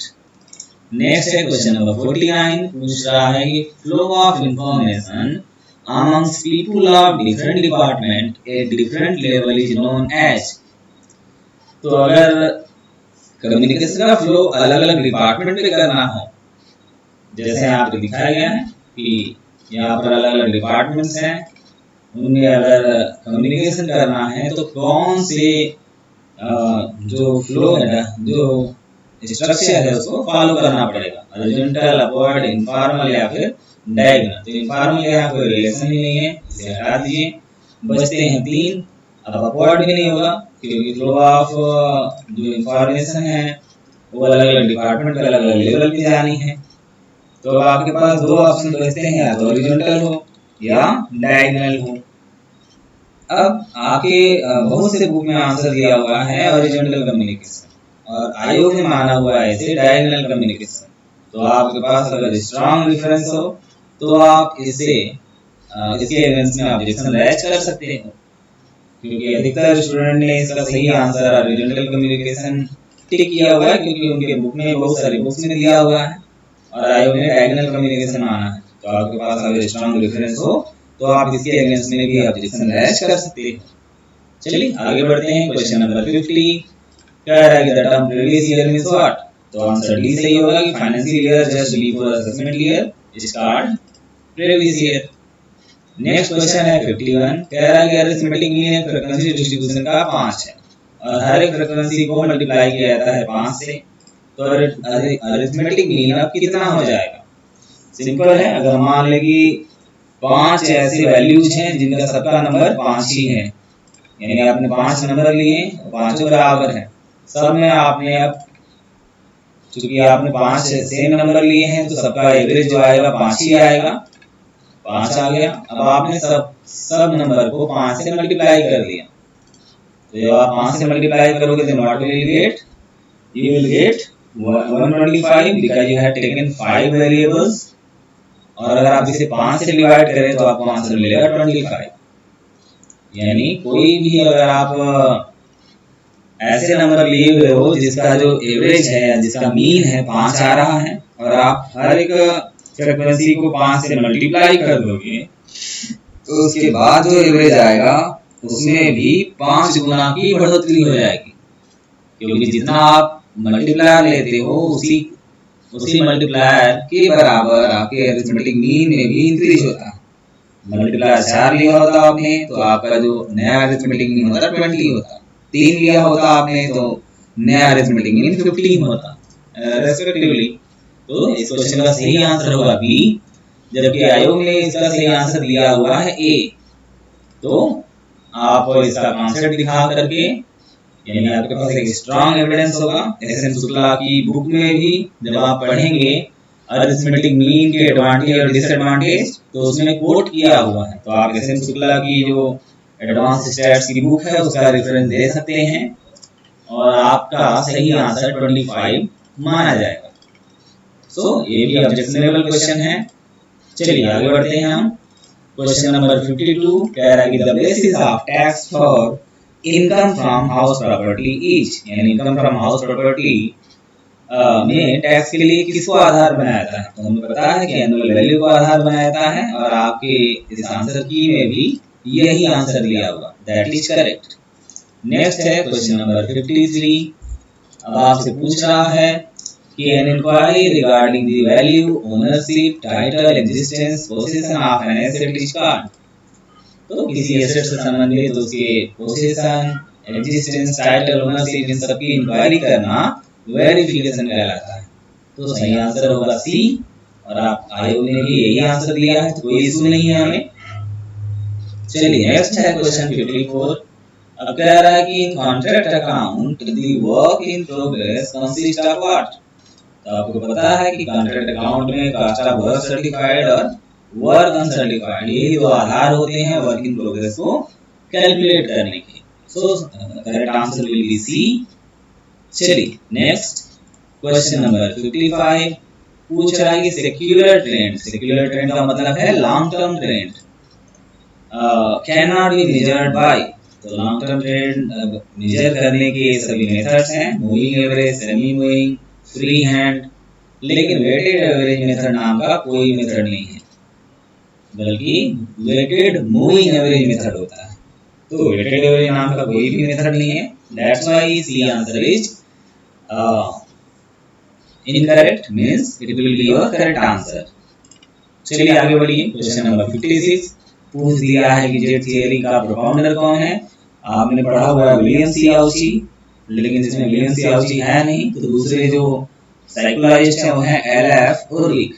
Next है क्वेश्चन नंबर 49 पूछ रहा है कि flow of information amongst people of different department at different level is known as। तो अगर कम्युनिकेशन का फ्लो अलग अलग डिपार्टमेंट पे करना हो, जैसे यहाँ पे दिखाया गया है कि यहाँ पर अलग अलग डिपार्टमेंट्स हैं, उनमें अगर कम्युनिकेशन करना है तो कौन से जो फ्लो है, जो स्ट्रक्चर है उसको फॉलो करना पड़ेगा, हॉरिजॉन्टल, अपवर्ड, इनफॉर्मल या फिर डायगोनल। तो इनफॉर्मल यहाँ कोई रिलेशन ही नहीं है, इसे हटा दीजिए। बचते हैं 3। अब अपवर्ड भी नहीं होगा क्योंकि फ्लो ऑफ जो इंफॉर्मेशन है वो अलग अलग डिपार्टमेंट अलग अलग लेवल पे जानी है। तो अब आपके पास दो ऑप्शन बचते हैं, या तो हॉरिजॉन्टल हो या डायगोनल हो। अब आपके बहुत से बुक में आंसर दिया हुआ है हॉरिजॉन्टल कम्युनिकेशन, और आयोग ने माना हुआ है इसे डायगोनल कम्युनिकेशन। तो आपके पास अगर स्ट्रांग रेफरेंस हो तो आप इससे इसके अगेंस्ट में ऑब्जेक्शन दर्ज कर सकते हो, क्योंकि अधिकतर स्टूडेंट ने इसका सही आंसर हॉरिजॉन्टल कम्युनिकेशन टिक किया हुआ है, क्योंकि उनके बुक में बहुत सारी बुक्स में दिया हुआ है और आयोग ने डायगोनल कम्युनिकेशन माना है। तो आपके पास अगर स्ट्रांग रेफरेंस हो तो आप इसके अगेंस्ट में भी ऑब्जेक्शन दर्ज कर सकते हो। चलिए आगे बढ़ते हैं। क्वेश्चन नंबर 50 कह रहा है कि the term previous year means what. तो आंसर डी सही होगा कि financial year just before assessment year is called previous year. Next question है 51 कह रहा है कि अरिथमेटिक मीन फ्रीक्वेंसी डिस्ट्रीब्यूशन का 5 है और हर एक फ्रीक्वेंसी को मल्टीप्लाई किया जाता है 5 से। तो अरिथमेटिक मीन अब कितना हो जाएगा? सिंपल है, अगर मान ले कि 5 ऐसे वैल्यूज हैं जिनका सबका नंबर 5 ही है, यानी आपने 5 नंबर लिए, पांचों बराबर है, सब में आपने अब चूंकि आपने 5 सेम नंबर लिए हैं तो सबका एवरेज जो आएगा 5 ही आएगा, 5 आ गया। अब आपने सब नंबर को 5 से मल्टीप्लाई कर दिया, तो जब आप 5 से मल्टीप्लाई करोगे तो what will get? You will gate 125 because you have taken 5 variables. और अगर आप इसे 5 से डिवाइड करें तो आपको आंसर मिलेगा 25। यानी कोई भी अगर आप ऐसे नंबर लिए हुए हो जिसका जो एवरेज है या जिसका मीन है 5 आ रहा है, और आप हर एक फ्रीक्वेंसी को 5 से मल्टीप्लाई कर दोगे तो उसके बाद जो एवरेज आएगा उसमें भी 5 गुना की बढ़ोतरी हो जाएगी, क्योंकि जितना आप मल्टीप्लायर लेते हो उसी मल्टीप्लायर के बराबर आपके अरिथमेटिक मीन में भी इंक्रीज होता है। मल्टीप्लाई 4 लिया होता आपने तो आपका जो नया अरिथमेटिक मीन होता 20 होता, 3 लिया होता आपने तो नया अरिथमेटिक मीन 15 होता रेस्पेक्टिवली। तो इस क्वेश्चन का सही आंसर होगा बी, जबकि आयोग ने इसका सही आंसर दिया हुआ है ए। तो आप इसका कॉन्सेप्ट दिखा करके, यानी आपके पास एक स्ट्रॉन्ग एविडेंस होगा। एस एन शुक्ला की बुक में भी जब आप पढ़ेंगे अरिथमेटिक मीन के एडवांटेज और डिसएडवांटेज, तो उसमें कोट किया हुआ है। तो आप एस एन शुक्ला की जो एडवांस स्टैट्स की बुक है उसका रेफरेंस दे सकते हैं और आपका सही आंसर 25 माना जाएगा। सो ये भी ऑब्जेक्शनेबल क्वेश्चन है। चलिए आगे बढ़ते हैं हम। क्वेश्चन नंबर 52 कह रहा है कि the basis of tax for income from house property is, यानी इनकम फ्रॉम हाउस प्रॉपर्टी में टैक्स के लिए किसको आधार बनाया जाता है? तो हमें पता है कि एनुअल वैल्यू को आधार बनाया जाता है और आपके इस आंसर की में भी यही आंसर दिया हुआ, दैट इज करेक्ट। नेक्स्ट है क्वेश्चन नंबर 53। अब आपसे पूछ रहा है कि an inquiry regarding the value, ownership, title, existence, possession of an asset is called। तो किसी एसेट से संबंधित उसके पोजीशन, एग्जिस्टेंस, टाइटल, ओनरशिप, इन सब की इंक्वायरी करना वेरिफिकेशन कहलाता है। तो सही आंसर होगा सी, और आप आयोग ने भी यही आंसर दिया है, तो कोई इशू नहीं है हमें। चलिए नेक्स्ट है क्वेश्चन 54। अब कह रहा है कि in contract account the work in progress consist of what. तो आपको पता है कि कॉन्ट्रैक्ट अकाउंट में कॉस्ट ऑफ वर्क सर्टिफाइड और वर्क अनसर्टिफाइड, यही दो आधार होते हैं वर्क इन प्रोग्रेस को कैलकुलेट करने के। So correct answer will be C. चलिए नेक्स्ट क्वेश्चन नंबर 55 पूछ रहा है कि सेक्युलर ट्रेंड, सेक्युलर ट्रेंड का मतलब है long term trend, can not be measured by. तो लॉन्ग टर्म ट्रेंड मेजर करने के सभी मेथड्स हैं, moving average, semi moving, free hand, लेकिन वेटेड एवरेज मेथड नाम का कोई मेथड नहीं है, बल्कि वेटेड मूविंग एवरेज मेथड होता है। तो वेटेड एवरेज नाम का कोई भी मेथड नहीं है, that's why C answer is incorrect, means it will be your correct answer. चलिए आगे बढ़िए। क्वेश्चन नंबर 56 पूछ दिया है कि जेट थियरी का प्रोपाउंडर कौन है। आपने पढ़ा हुआ है विलियम सी आउची, लेकिन इसमें विलियम सी आउची है नहीं, तो दूसरे जो साइकोलॉजिस्ट है वो है एल.एफ. उर्विक।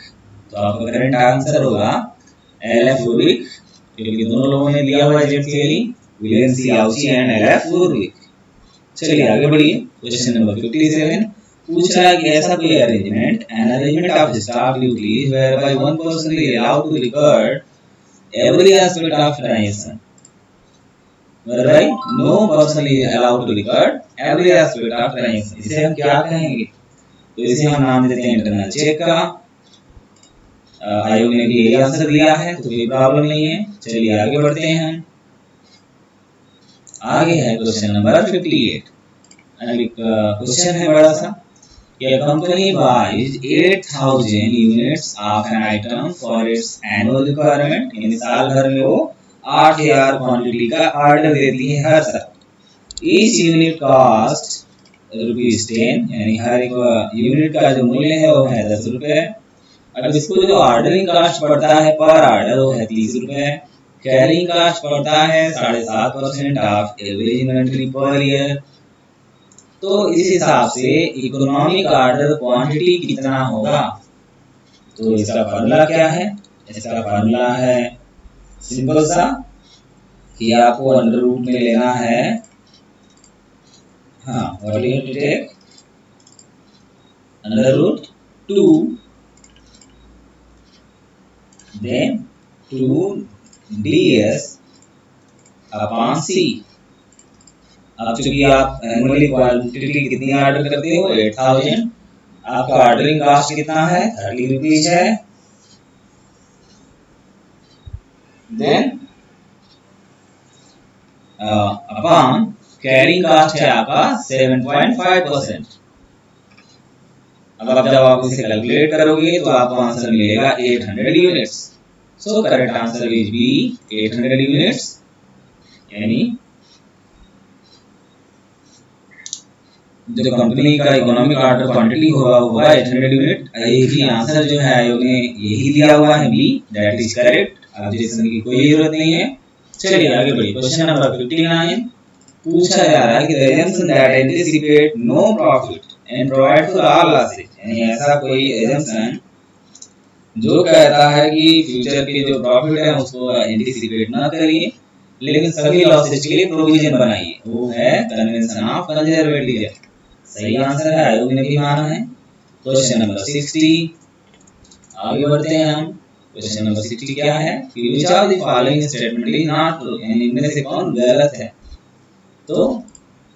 तो आपका करेक्ट आंसर होगा एल.एफ. उर्विक, क्योंकि दोनों लोगों ने दिया हुआ है Z theory, William C Ouchi and L F. Urwick. चलिए आगे बढ़िए। क्वेश्चन नंबर 57 पूछ रहा है कि ऐसा कोई arrangement, an arrangement of staff duties whereby one person is allowed to record every aspect of transaction, whereby no person is allowed to record every aspect of transaction। इसे हम क्या कहेंगे? तो इसे हम नाम देते हैं इंटरनल चेक का। आयोग ने भी यही आंसर दिया है, तो कोई प्रॉब्लम नहीं है। चलिए आगे बढ़ते हैं हम। आगे है क्वेश्चन नंबर 58। क्वेश्चन है बड़ा सा कि a company buys 8000 units of an item for its annual requirement, यानी साल भर में वो 8000 क्वांटिटी का ऑर्डर देती है हर साल। ईच यूनिट कॉस्ट ₹10, यानी हर एक यूनिट का जो मूल्य है वो है 10 रुपए। अब इसको जो ऑर्डरिंग कॉस्ट पड़ता है पर ऑर्डर वो है 30 रुपए। कैरिंग कॉस्ट पड़ता है 7.5% of average inventory per year. तो इस हिसाब से इकोनॉमिक ऑर्डर क्वांटिटी कितना होगा? तो इसका फार्मूला क्या है? इसका फार्मूला है सिंपल सा कि आपको अंडर रूट में लेना है, हाँ, what you have to take under root 2, then 2ds upon c। अब चूंकि आप एनुअली क्वांटिटी कितनी ऑर्डर करते हो 8000, आपका ऑर्डरिंग कॉस्ट कितना है 30 रुपीज है, देन अपॉन कैरिंग कॉस्ट है आपका 7.5%। अब जब आप इसे कैलकुलेट करोगे तो आपको आंसर मिलेगा 800 units. So correct answer is B 800 units, यानी जो कंपनी का इकोनॉमिक ऑर्डर क्वांटिटी होगा वो 800 यूनिट। ये भी आंसर जो है आयोग ने यही दिया हुआ है B, that is correct. Objection की कोई जरूरत नहीं है। चलिए आगे बढ़िए। क्वेश्चन नंबर 59 पूछा जा रहा है कि the assumption that anticipate no profit and provide for all losses, यानी ऐसा कोई assumption जो कहता है कि फ्यूचर के जो प्रॉफिट है उसको एंटिसिपेट ना करिए लेकिन सभी लॉसेज के लिए प्रोविजन बनाइए, वो है कन्वेंशन ऑफ कंजर्वेटिज्म। सही आंसर है, आयोग ने भी माना है। क्वेश्चन नंबर 60 आगे बढ़ते हैं हम। क्वेश्चन नंबर 60 क्या है कि which of the following statement is not true, यानी इनमें से कौन गलत है। तो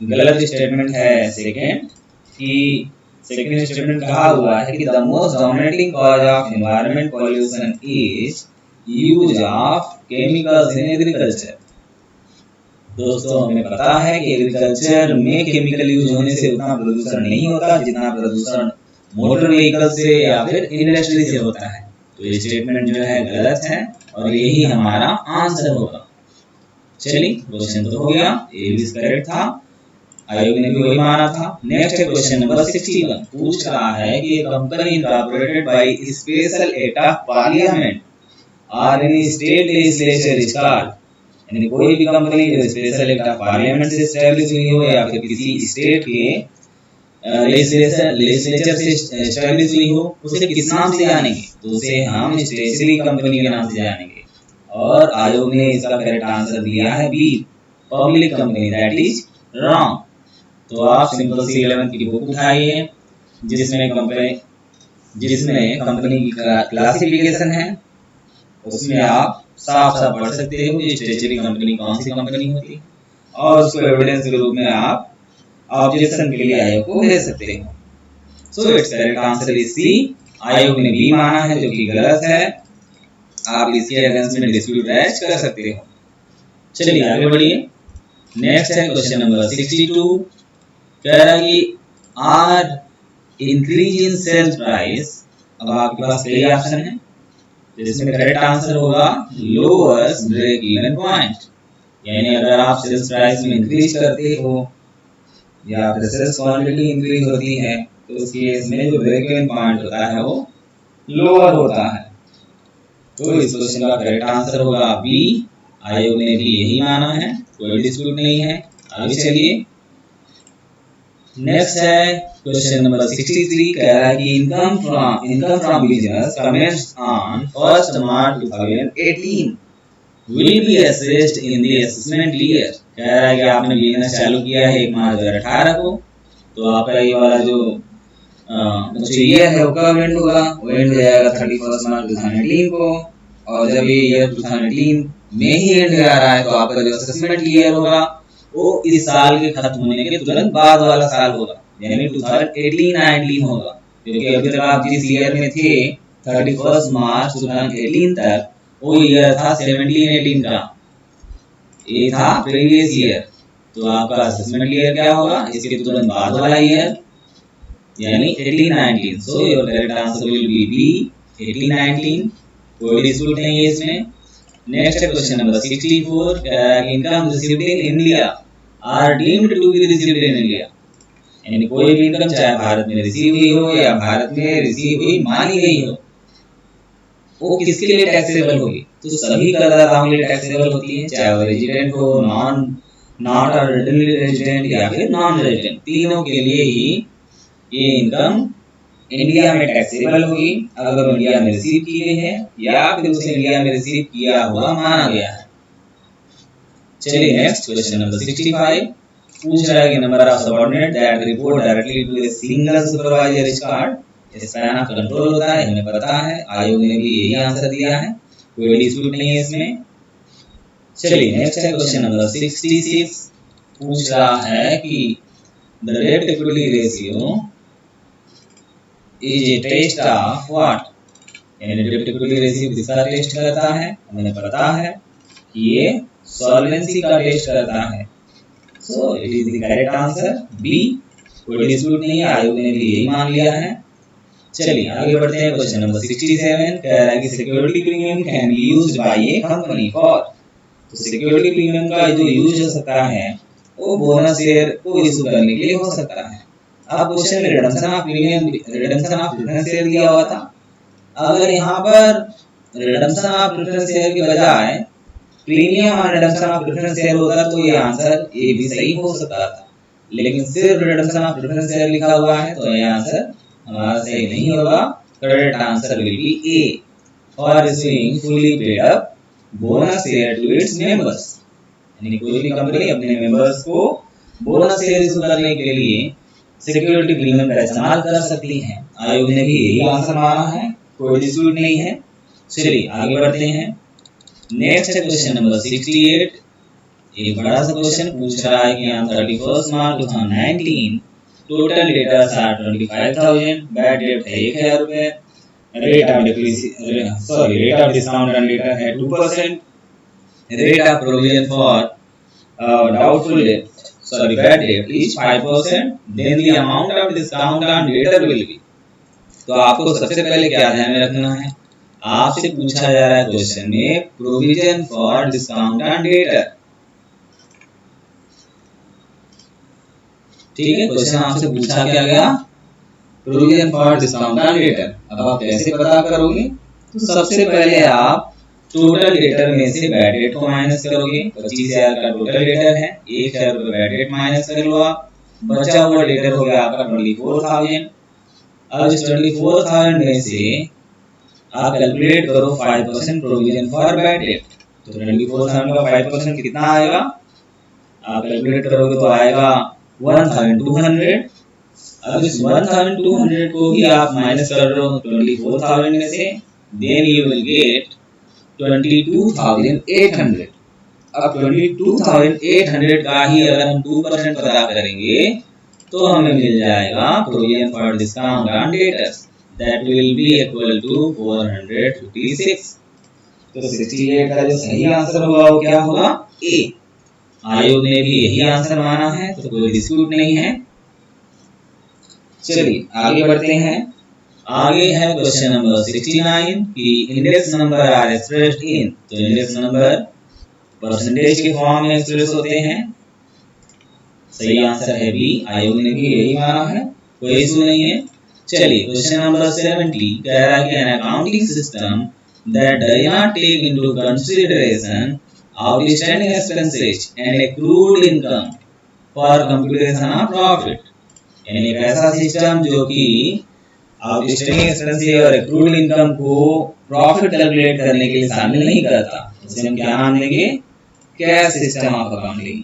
गलत स्टेटमेंट है सेकंड, कि सेकंड स्टेटमेंट कहा हुआ है कि the most dominating cause of environment pollution is use of chemicals in agriculture. दोस्तों हमें पता है कि एग्रीकल्चर में केमिकल यूज होने से उतना प्रदूषण नहीं होता जितना प्रदूषण मोटर व्हीकल से या फिर इंडस्ट्री से होता है। तो ये स्टेटमेंट जो है गलत है और यही हमारा आंसर होगा। चलिए क्वेश्चन तो हो गया, ये भी करेक्ट था, आयोग ने भी वही माना था। नेक्स्ट है क्वेश्चन नंबर 61 पूछ रहा है कि company incorporated by special act of parliament और any state legislature is called, यानी कोई भी कंपनी जो स्पेशल एक्ट ऑफ पार्लियामेंट से एस्टैब्लिश हुई हो या फिर किसी स्टेट के लेजिस्लेचर से एस्टैब्लिश हुई हो उसे किस नाम से जानेंगे, तो उसे हम स्टेशनरी कंपनी के नाम से जानेंगे। और आयोग ने इसका करेक्ट आंसर दिया है B, public company, that is wrong. तो आप सिंपल सी 11 की बुक उठाइए जिसमें कंपनी की क्लासिफिकेशन है, उसमें आप साफ साफ पढ़ सकते हो कि स्टेशनरी कंपनी कौन सी कंपनी होती है और उसको एविडेंस के रूप में आप ऑब्जेक्शन के लिए आयोग को भेज सकते हो। So it's correct answer is C, आयोग ने बी माना है जो कि गलत है। आप इसके अगेंस्ट में डिस्प्यूट राइज कर सकते हो। चलिए आगे बढ़िए। नेक्स्ट है क्वेश्चन नंबर 62 कह रहा है कि are increase in sale price. अब आपके पास कई ऑप्शन है, इसमें करेक्ट आंसर होगा लोअर्स ब्रेक इवन पॉइंट, यानी अगर आप सेल्स प्राइस में इंक्रीज करते हो या फिर सेल्स क्वांटिटी इंक्रीज होती है तो उस केस में जो ब्रेक इवन पॉइंट होता है वो लोअर होता है। तो इस क्वेश्चन का करेक्ट आंसर होगा बी, आयोग ने भी यही माना है, कोई डिस्प्यूट नहीं है। आगे चलिए। नेक्स्ट है क्वेश्चन नंबर 63 कह रहा है कि income from business commenced on 1 March 2018 will be assessed in the assessment year। कह रहा है कि आपने बिजनेस चालू किया है 1 मार्च 2018 को, तो आपका ये वाला जो ईयर है वो कब एंड होगा, वो एंड हो जाएगा 31 मार्च 2018 को। और जब ये ईयर 2018 में ही एंड आ रहा है तो आपका जो असेसमेंट ईयर होगा वो इस साल के खत्म होने के तुरंत बाद वाला साल होगा, यानी 2018-19 होगा, क्योंकि अभी तक आप जिस ईयर में थे 31 मार्च 2018 तक वो ईयर था 17-18 का, ये था प्रीवियस ईयर। तो आपका असेसमेंट ईयर क्या होगा, इसके तुरंत बाद वाला ईयर यानी 18-19। So your correct answer will be B, 18-19, कोई डिस्प्यूट नहीं है इसमें। Next question number 64 income received in India are deemed to be received in India, यानी कोई भी इनकम चाहे भारत में रिसीव हुई हो या भारत में रिसीव हुई मानी गई हो वो किसके लिए टैक्सेबल होगी, तो सभी करदाताओं के लिए टैक्सेबल होती है, चाहे वो रेजिडेंट हो, नॉट रेजिडेंट या फिर नॉन रेजिडेंट, तीनों के लिए ही ये इनकम इंडिया में टैक्सेबल होगी अगर वो इंडिया में रिसीव की गई है या फिर उसे इंडिया में रिसीव किया हुआ माना गया है। चलिए नेक्स्ट क्वेश्चन नंबर 65 पूछ रहा है कि number of subordinate that report directly to a single supervisor is called, span of control होता है, हमें पता है, आयोग ने भी यही आंसर दिया है, कोई डिस्प्यूट नहीं है इसमें। चलिए नेक्स्ट है क्वेश्चन नंबर 66 पूछ रहा है कि द डेब्ट equity ratio is a test of what, यानी डेब्ट इक्विटी रेशियो किसका टेस्ट करता है, हमें पता है कि ये सॉल्वेंसी का टेस्ट करता है। So it is the correct answer B, कोई डिस्प्यूट नहीं है, आयोग ने भी यही मान लिया है। चलिए आगे बढ़ते हैं। क्वेश्चन नंबर 67 कह रहा है कि security premium can be used by a company for, तो सिक्योरिटी प्रीमियम का जो यूज हो सकता है वो बोनस शेयर को इशू करने के लिए हो सकता है। अब क्वेश्चन में redemption of premium, redemption of preference share दिया हुआ था, अगर यहाँ पर रिडम्पशन ऑफ प्रेफरेंस शेयर की बजाय प्रीमियम और रिडम्पशन ऑफ प्रेफरेंस शेयर होता तो ये आंसर ए भी सही हो सकता था, लेकिन सिर्फ रिडम्पशन ऑफ प्रेफरेंस शेयर लिखा हुआ है तो ये आंसर हमारा सही नहीं होगा। Correct answer will be A, for receiving fully paid up bonus share to its members. यानी कोई भी कंपनी अपने मेंबर्स को बोनस शेयर इशू करने के लिए सिक्योरिटी प्रीमियम का इस्तेमाल कर सकती है। आयोग ने भी यही आंसर माना है, कोई डिस्प्यूट नहीं है। चलिए आगे बढ़ते हैं। Next question number 68। एक बड़ा सा क्वेश्चन पूछ रहा है कि on 31 March 2019 total debtors are 25,000, bad debt है 1,000 रुपए, rate of discount on debtor है 2%, rate of provision for doubtful debt, bad debt is 5%, then the amount of discount on debtor will be। तो आपको सबसे पहले क्या ध्यान में रखना है, आपसे पूछा जा रहा है क्वेश्चन में provision for discount on debtor. ठीक है, क्वेश्चन आपसे पूछा क्या गया, provision for discount on debtor. अब आप कैसे पता करोगे, तो सबसे पहले आप टोटल डेटर में से बैड डेट को माइनस करोगे। 25,000 का टोटल डेटर है, 1,000 रुपए बैड डेट माइनस कर लो आप, बचा हुआ डेटर हो गया आपका 24,000। अब इस 24,000 में से आप कैलकुलेट करो 5% प्रोविजन फॉर बैड डेट। तो 24,000 का 5% कितना आएगा, आप कैलकुलेट करोगे तो आएगा 1,200। अब इस 1,200 को भी आप माइनस कर रहे हो 24,000 में से, देन यू विल गेट 22,800। अब 22,800 का ही अगर हम 2% पता करेंगे तो हमें मिल जाएगा provision for discount on debtors, that will be equal to 456। तो 68 का जो सही आंसर होगा वो क्या होगा, ए। आयोग ने भी यही आंसर माना है, तो कोई डिस्प्यूट नहीं है। चलिए आगे बढ़ते हैं। आगे है क्वेश्चन नंबर 69 कि index number are expressed in. तो इंडेक्स नंबर परसेंटेज के फॉर्म में एक्सप्रेस होते हैं, सही आंसर है बी। आयोग ने भी यही माना है, कोई इशू नहीं है। चलिए क्वेश्चन नंबर 70 कह रहा है कि an accounting system that does not take into consideration outstanding expenses and accrued income for computation of profit. यानी एक ऐसा सिस्टम जो कि आउटस्टैंडिंग एक्सपेंसेस और एक्रूड इनकम को प्रॉफिट कैलकुलेट करने के लिए शामिल नहीं करता, उसे हम क्या मान लेंगे, कैश सिस्टम ऑफ अकाउंटिंग।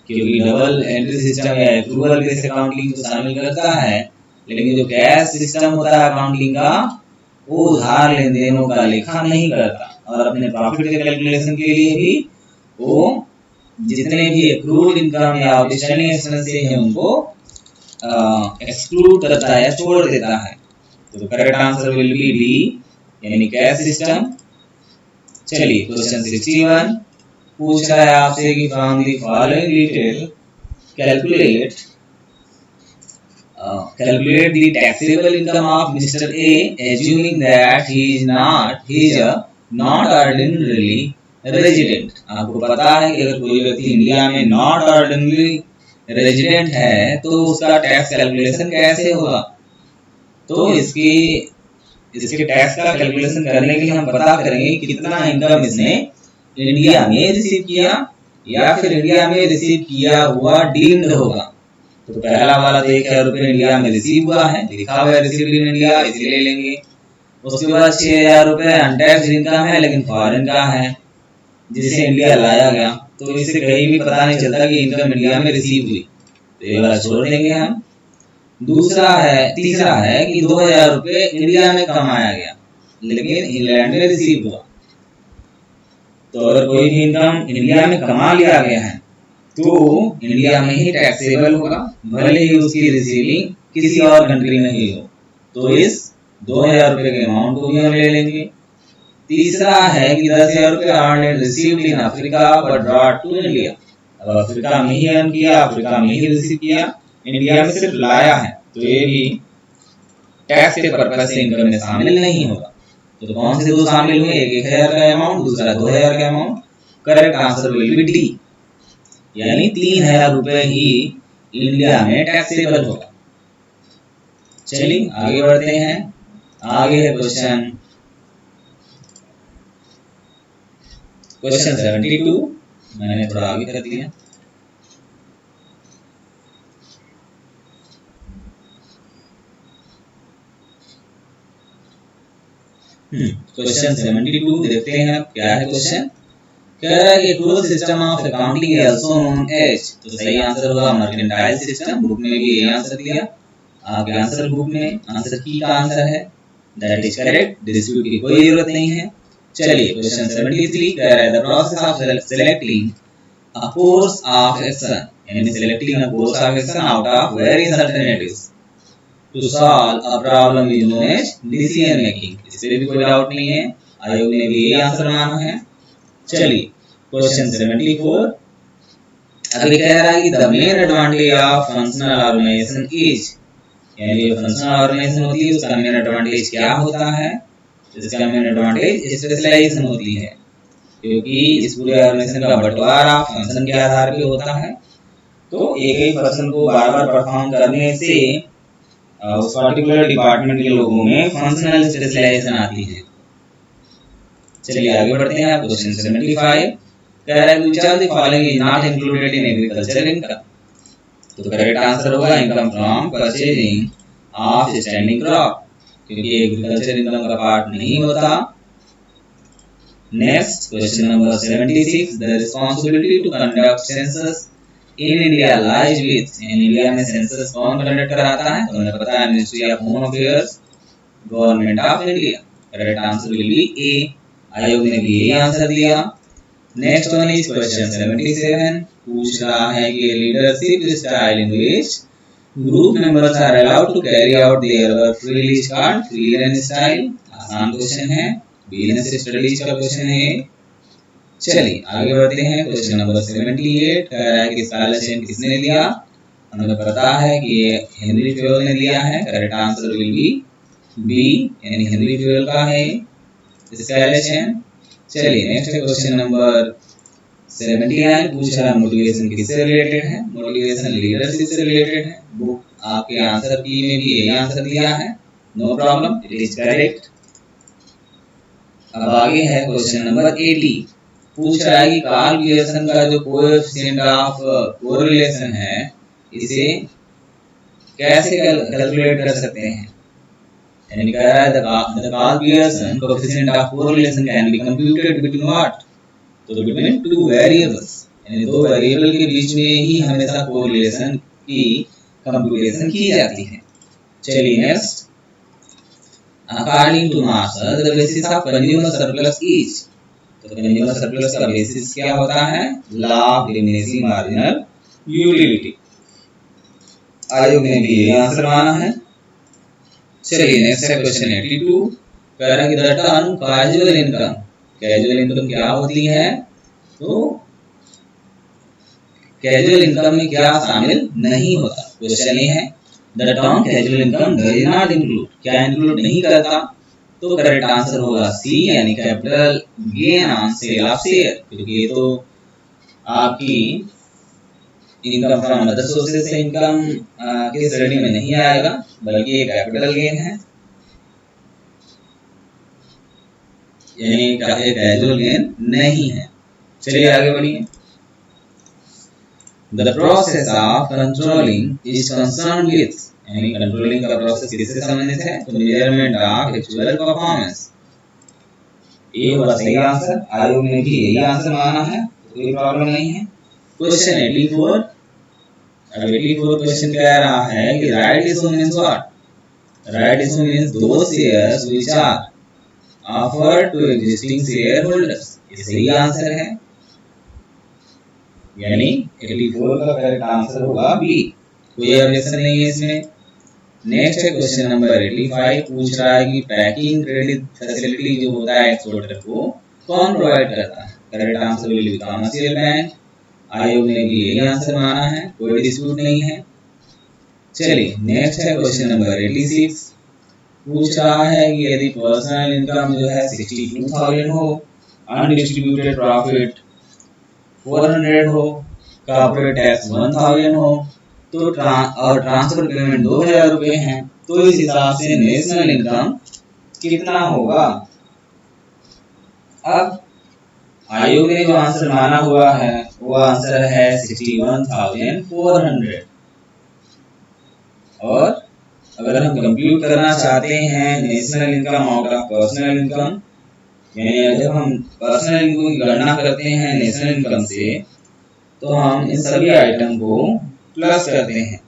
क्योंकि डबल एंट्री सिस्टम या एक्रूअल बेस्ड अकाउंटिंग तो शामिल करता है, लेकिन जो कैश सिस्टम होता है अकाउंटिंग का, वो उधार लेन देनों का लेखा नहीं करता, और अपने प्रॉफिट के कैलकुलेशन के लिए भी वो जितने भी एक्रूड इनकम या आउटस्टैंडिंग एक्सपेंसेस हैं उनको एक्सक्लूड करता है, छोड़ देता है। तो correct answer will be D, यानी कैश सिस्टम। चलिए क्वेश्चन 61 पूछ रहा है आपसे कि from the following detail calculate the taxable income of mister A assuming that he is a not ordinary resident. आपको पता है कि अगर कोई व्यक्ति इंडिया में नॉट ऑर्डिनरी रेजिडेंट है तो उसका टैक्स कैलकुलेशन कैसे होगा। तो इसके टैक्स का कैलकुलेशन करने के लिए हम पता करेंगे कितना इनकम इसने इंडिया में रिसीव किया या फिर इंडिया में रिसीव किया हुआ डीम्ड होगा। तो पहला वाला तो 1,000 रुपए इंडिया में रिसीव हुआ है, लिखा हुआ है रिसीव्ड इन इंडिया, इसलिए लेंगे। उसके बाद 6,000 रुपए अनटैक्स्ड इनकम है लेकिन फॉरेन का है, जिसे इंडिया लाया गया, तो इससे कहीं भी पता नहीं चलता कि इनकम इंडिया में रिसीव हुई, तो ये वाला छोड़ देंगे हम। तीसरा है कि 2,000 रुपए इंडिया में कमाया गया लेकिन इंग्लैंड में रिसीव हुआ। तो अगर कोई भी इनकम इंडिया में कमा लिया गया है तो इंडिया में ही टैक्सेबल होगा, भले ही उसकी रिसीविंग किसी और कंट्री में ही हो। तो इस 2,000 रुपए के अमाउंट को भी हम ले लेंगे। तीसरा है कि 10,000 रुपए earn received in Africa but brought to India. अब अफ्रीका में ही अर्न किया, अफ्रीका में ही रिसीव किया, इंडिया में सिर्फ लाया है, तो ये भी टैक्स के पर्पज से इनकम में शामिल नहीं होगा। तो कौन से दो शामिल हुए, एक 1,000 का अमाउंट, दूसरा 2,000 का amount. Correct answer will be D, यानी 3,000 रुपए ही इंडिया में टैक्सेबल होगा। चलिए आगे बढ़ते हैं। आगे है क्वेश्चन क्वेश्चन 72 मैंने थोड़ा आगे कर दिया। क्वेश्चन 72 देखते हैं अब क्या है क्वेश्चन। कह रहा है कि close system of accounting is also known as, तो सही आंसर होगा मर्केंटाइल सिस्टम। बुक में भी यही आंसर दिया, आपके आंसर बुक में आंसर की का आंसर है, दैट इज करेक्ट, डिस्प्यूट की कोई जरूरत नहीं है। चलिए क्वेश्चन 73 कह रहा है the process of selecting a course of action, यानी selecting a course of action out of various alternatives to solve a problem is known as decision making. इसमें भी कोई डाउट नहीं है, आयोग ने भी यही आंसर माना है। चलिए क्वेश्चन 74 अभी कह रहा है कि the main advantage of functional organisation is, यानी जो फंक्शनल ऑर्गेनाइजेशन होती है उसका मेन एडवांटेज क्या होता है। इसका मेन एडवांटेज स्पेशलाइजेशन होती है, क्योंकि इस पूरे ऑर्गेनाइजेशन का बंटवारा फंक्शन के आधार पे होता है। तो एक ही फंक्शन को बार बार परफॉर्म करने से उस पर्टिकुलर डिपार्टमेंट के लोगों में फंक्शनल स्पेशलाइजेशन आती है। चलिए आगे बढ़ते हैं। क्वेश्चन 75 कह रहा है which of the following is not included in agriculture income, तो करेक्ट आंसर होगा income from purchasing of standing crop, क्योंकि एग्रीकल्चर इनकम का पार्ट नहीं होता। Next question number 76 the responsibility to conduct census in India lies with, in India में सेंसस कौन कंडक्ट कराता है, तो हमें पता है ministry of home affairs, government of India. Correct answer will be A, आयोग ने भी यही आंसर दिया। नेक्स्ट वन इज क्वेश्चन 77 पूछ रहा है कि leadership style in which group members are allowed to carry out their work freely is called freelance style. आसान क्वेश्चन है, बिजनेस स्टडीज का क्वेश्चन है। चलिए आगे बढ़ते हैं। क्वेश्चन नंबर 78 कह रहा है कि स्कॉलरशिप किसने दिया, हमें पता है कि हेनरी फेवल ने दिया है। Correct answer will be B, यानी हेनरी फेवल का है स्कॉलरशिप। चलिए नेक्स्ट क्वेश्चन नंबर 79 पूछ रहा है मोटिवेशन किससे रिलेटेड है, मोटिवेशन लीडरशिप से रिलेटेड है। बुक आपके आंसर की में भी यही आंसर दिया है, no problem, it is correct. अब आगे है क्वेश्चन नंबर 80 पूछ रहा है कि कार्ल पियर्सन का जो कोएफिशिएंट ऑफ कोरिलेशन है इसे कैसे कैलकुलेट कर सकते हैं, यानी कह रहा है the Karl Pearson coefficient of correlation can be computed between what, तो बिटवीन टू वेरिएबल्स, यानी दो वेरिएबल के बीच में ही हमेशा कोरिलेशन की कंप्यूटेशन की जाती है। चलिए next according to Marshall the basis of consumer surplus is, तो कंज्यूमर सरप्लस का बेसिस क्या होता है, law of diminishing marginal utility. आयोग ने भी यही आंसर माना है। चलिए नेक्स्ट है क्वेश्चन 82 कह रहा है कि the term casual income, casual income क्या होती है, तो कैजुअल इनकम में क्या शामिल नहीं होता। क्वेश्चन ये है the term casual income does not include, क्या इंक्लूड नहीं करता, तो करेक्ट आंसर होगा सी, यानी capital gain on sale of share, क्योंकि ये तो आपकी इनकम फ्रॉम अदर सोर्सेज से इनकम के श्रेणी में नहीं आएगा, बल्कि ये कैपिटल गेन है, यानी कैजुअल गेन नहीं है। चलिए आगे बढ़िए। The process of controlling is concerned with, यानी कंट्रोलिंग का प्रोसेस किससे संबंधित है, तो मेजरमेंट ऑफ एक्चुअल परफॉर्मेंस। ये होगा सही आंसर, आयोग ने भी यही आंसर माना है, कोई प्रॉब्लम नहीं है। क्वेश्चन 84 अब 84 क्वेश्चन कह रहा है कि right issue means what, right issue means those shares which are offered to existing share holders. ये सही आंसर है, यानी 84 का करेक्ट आंसर होगा बी, कोई ऑब्जेक्शन नहीं है इसमें। नेक्स्ट है क्वेश्चन नंबर 85 पूछ रहा है कि पैकिंग क्रेडिट फैसिलिटी जो होता है एक्सपोर्टर को कौन प्रोवाइड करता है, correct answer will B commercial bank. आयोग ने भी यही आंसर माना है, कोई डिस्प्यूट नहीं है। चलिए नेक्स्ट है क्वेश्चन नंबर 86 पूछ रहा है कि यदि पर्सनल इनकम जो है 62,000 हो, अनडिस्ट्रीब्यूटेड प्रॉफिट 400 हो, कॉर्पोरेट टैक्स 1000 हो, तो और ट्रांसफर पेमेंट 2000 रुपए हैं, तो इस हिसाब से नेशनल इनकम कितना होगा। अब आयोग ने जो आंसर माना हुआ है वो आंसर है 61,400। और अगर हम कंप्यूट करना चाहते हैं national income out of personal income, यानी जब हम पर्सनल इनकम की गणना करते हैं नेशनल इनकम से, तो हम इन सभी आइटम को प्लस करते हैं।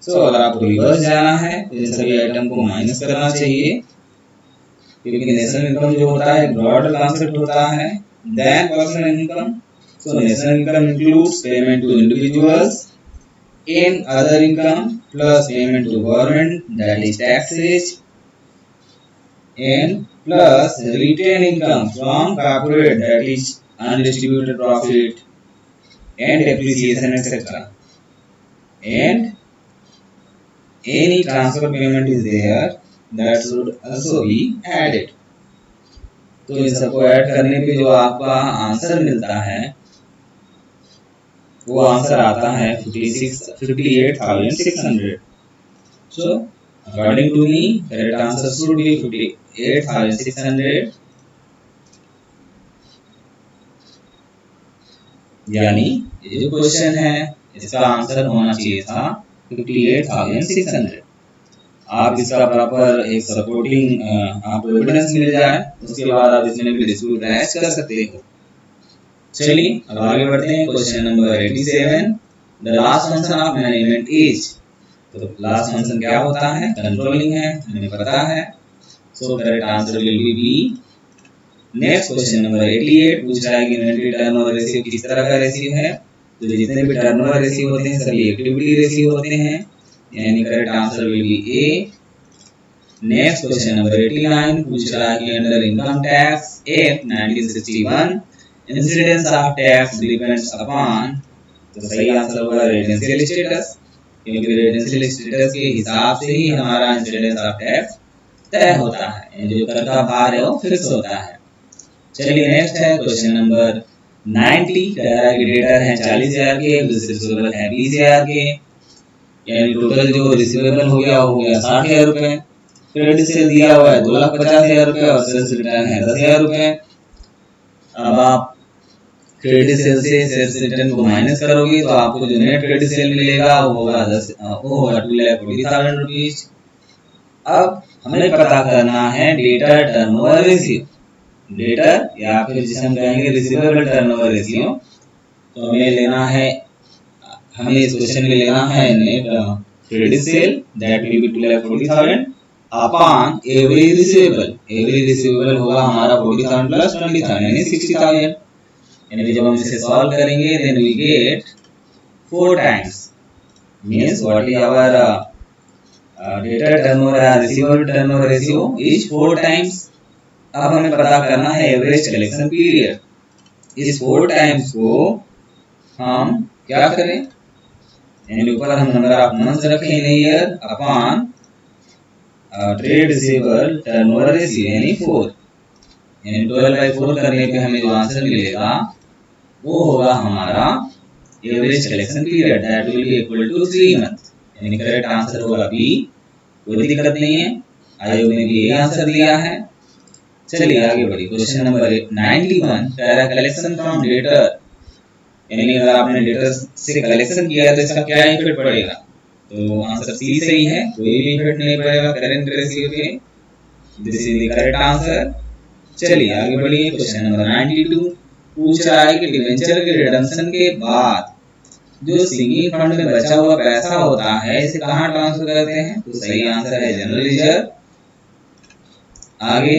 अगर आपको रिवर्स जाना है तो इन सभी आइटम को माइनस करना चाहिए, क्योंकि नेशनल इनकम जो होता है ब्रॉड कॉन्सेप्ट होता है then personal income. National income includes payment to individuals in other income plus payment to government, that is taxes, and plus retained income from corporate, that is undistributed profit and depreciation, etc. And any transfer payment is there that should also be added. तो इन सबको ऐड करने पे जो आपका आंसर मिलता है वो आंसर आता है 58,600। So according to me, correct answer should be 58,600, यानी ये जो क्वेश्चन है इसका आंसर होना चाहिए था 58,600। आप इसका प्रॉपर एक सपोर्टिंग आपको एविडेंस मिल जाए, उसके बाद आप इसमें भी डिस्प्यूट राइज कर सकते हो। चलिए अब आगे बढ़ते हैं। Question number 87, the last function of management is. तो लास्ट फंक्शन क्या होता है? कंट्रोलिंग है, हमें पता है। So correct answer will be B. Next question number 88 पूछ रहा है कि इन्वेंटरी टर्नओवर रेशियो किस तरह का रेशियो है? तो जितने भी टर्नओवर रेशियो होते हैं सभी एक्टिविटी रेशियो होते हैं, यानी correct answer will be A. Next question number 89 पूछ रहा है कि under income tax act 1961 incidence of tax depends upon. तो सही आंसर होगा रेजिडेंशियल स्टेटस, क्योंकि रेजिडेंशियल स्टेटस के हिसाब से ही हमारा इंसिडेंस ऑफ टैक्स तय होता है, जो कर का भार है वो फिक्स होता है। चलिए नेक्स्ट है क्वेश्चन नंबर 90, कह रहा है कि डेटर है 40,000 के, रिसीवेबल है 20,000 के, यानी टोटल जो रिसीवेबल हो गया 60,000 रुपए। क्रेडिट सेल दिया हुआ है 2,50,000 रुपए और सेल्स रिटर्न है 10,000 रुपए। अब आप क्रेडिट सेल से सेल्स रिटर्न को माइनस करोगे तो आपको जो नेट क्रेडिट सेल मिलेगा वो होगा 2,40,000 रुपीज। अब हमें पता करना है डेटर टर्नओवर रेशियो, डेटर या फिर जिसे हम कहेंगे रिसीवेबल टर्नओवर रेशियो। तो हमें लेना है, हमें इस क्वेश्चन में लेना है net credit sale that will B 2,40,000 upon every receivable. Every receivable होगा हमारा 40,000 प्लस 20,000 यानी 60,000। यानी जब हम इसे सॉल्व करेंगे then we get 4 times, means what is our debtor turnover receivable turnover ratio is 4 times. अब हमें पता करना है एवरेज कलेक्शन पीरियड। इस 4 टाइम्स को हम क्या करें, यानी ऊपर हम नंबर ऑफ मंथ्स रखें in year upon trade receivable turnover ratio यानी 4, यानी 12/4 करने पे हमें जो आंसर मिलेगा वो होगा हमारा average collection period that will be equal to 3 month, यानी करेक्ट आंसर होगा बी। कोई दिक्कत नहीं है, आयोग ने भी यही आंसर दिया है। चलिए आगे बढ़िए। क्वेश्चन नंबर 91 कह रहा है कलेक्शन फ्रॉम डेटर, यानी अगर आपने डेटर से कलेक्शन किया तो इसका क्या इफेक्ट पड़ेगा? तो आंसर सी सही है, कोई भी इफेक्ट नहीं पड़ेगा करेंट रेशियो पे। This is the correct answer. चलिए आगे बढ़िए। क्वेश्चन नंबर 92 पूछ रहा है कि डिवेंचर के रिडम्पशन के बाद जो सिंगिंग फंड में बचा हुआ पैसा होता है इसे कहां ट्रांसफर करते हैं? तो सही आंसर है जनरल रिजर्व। आगे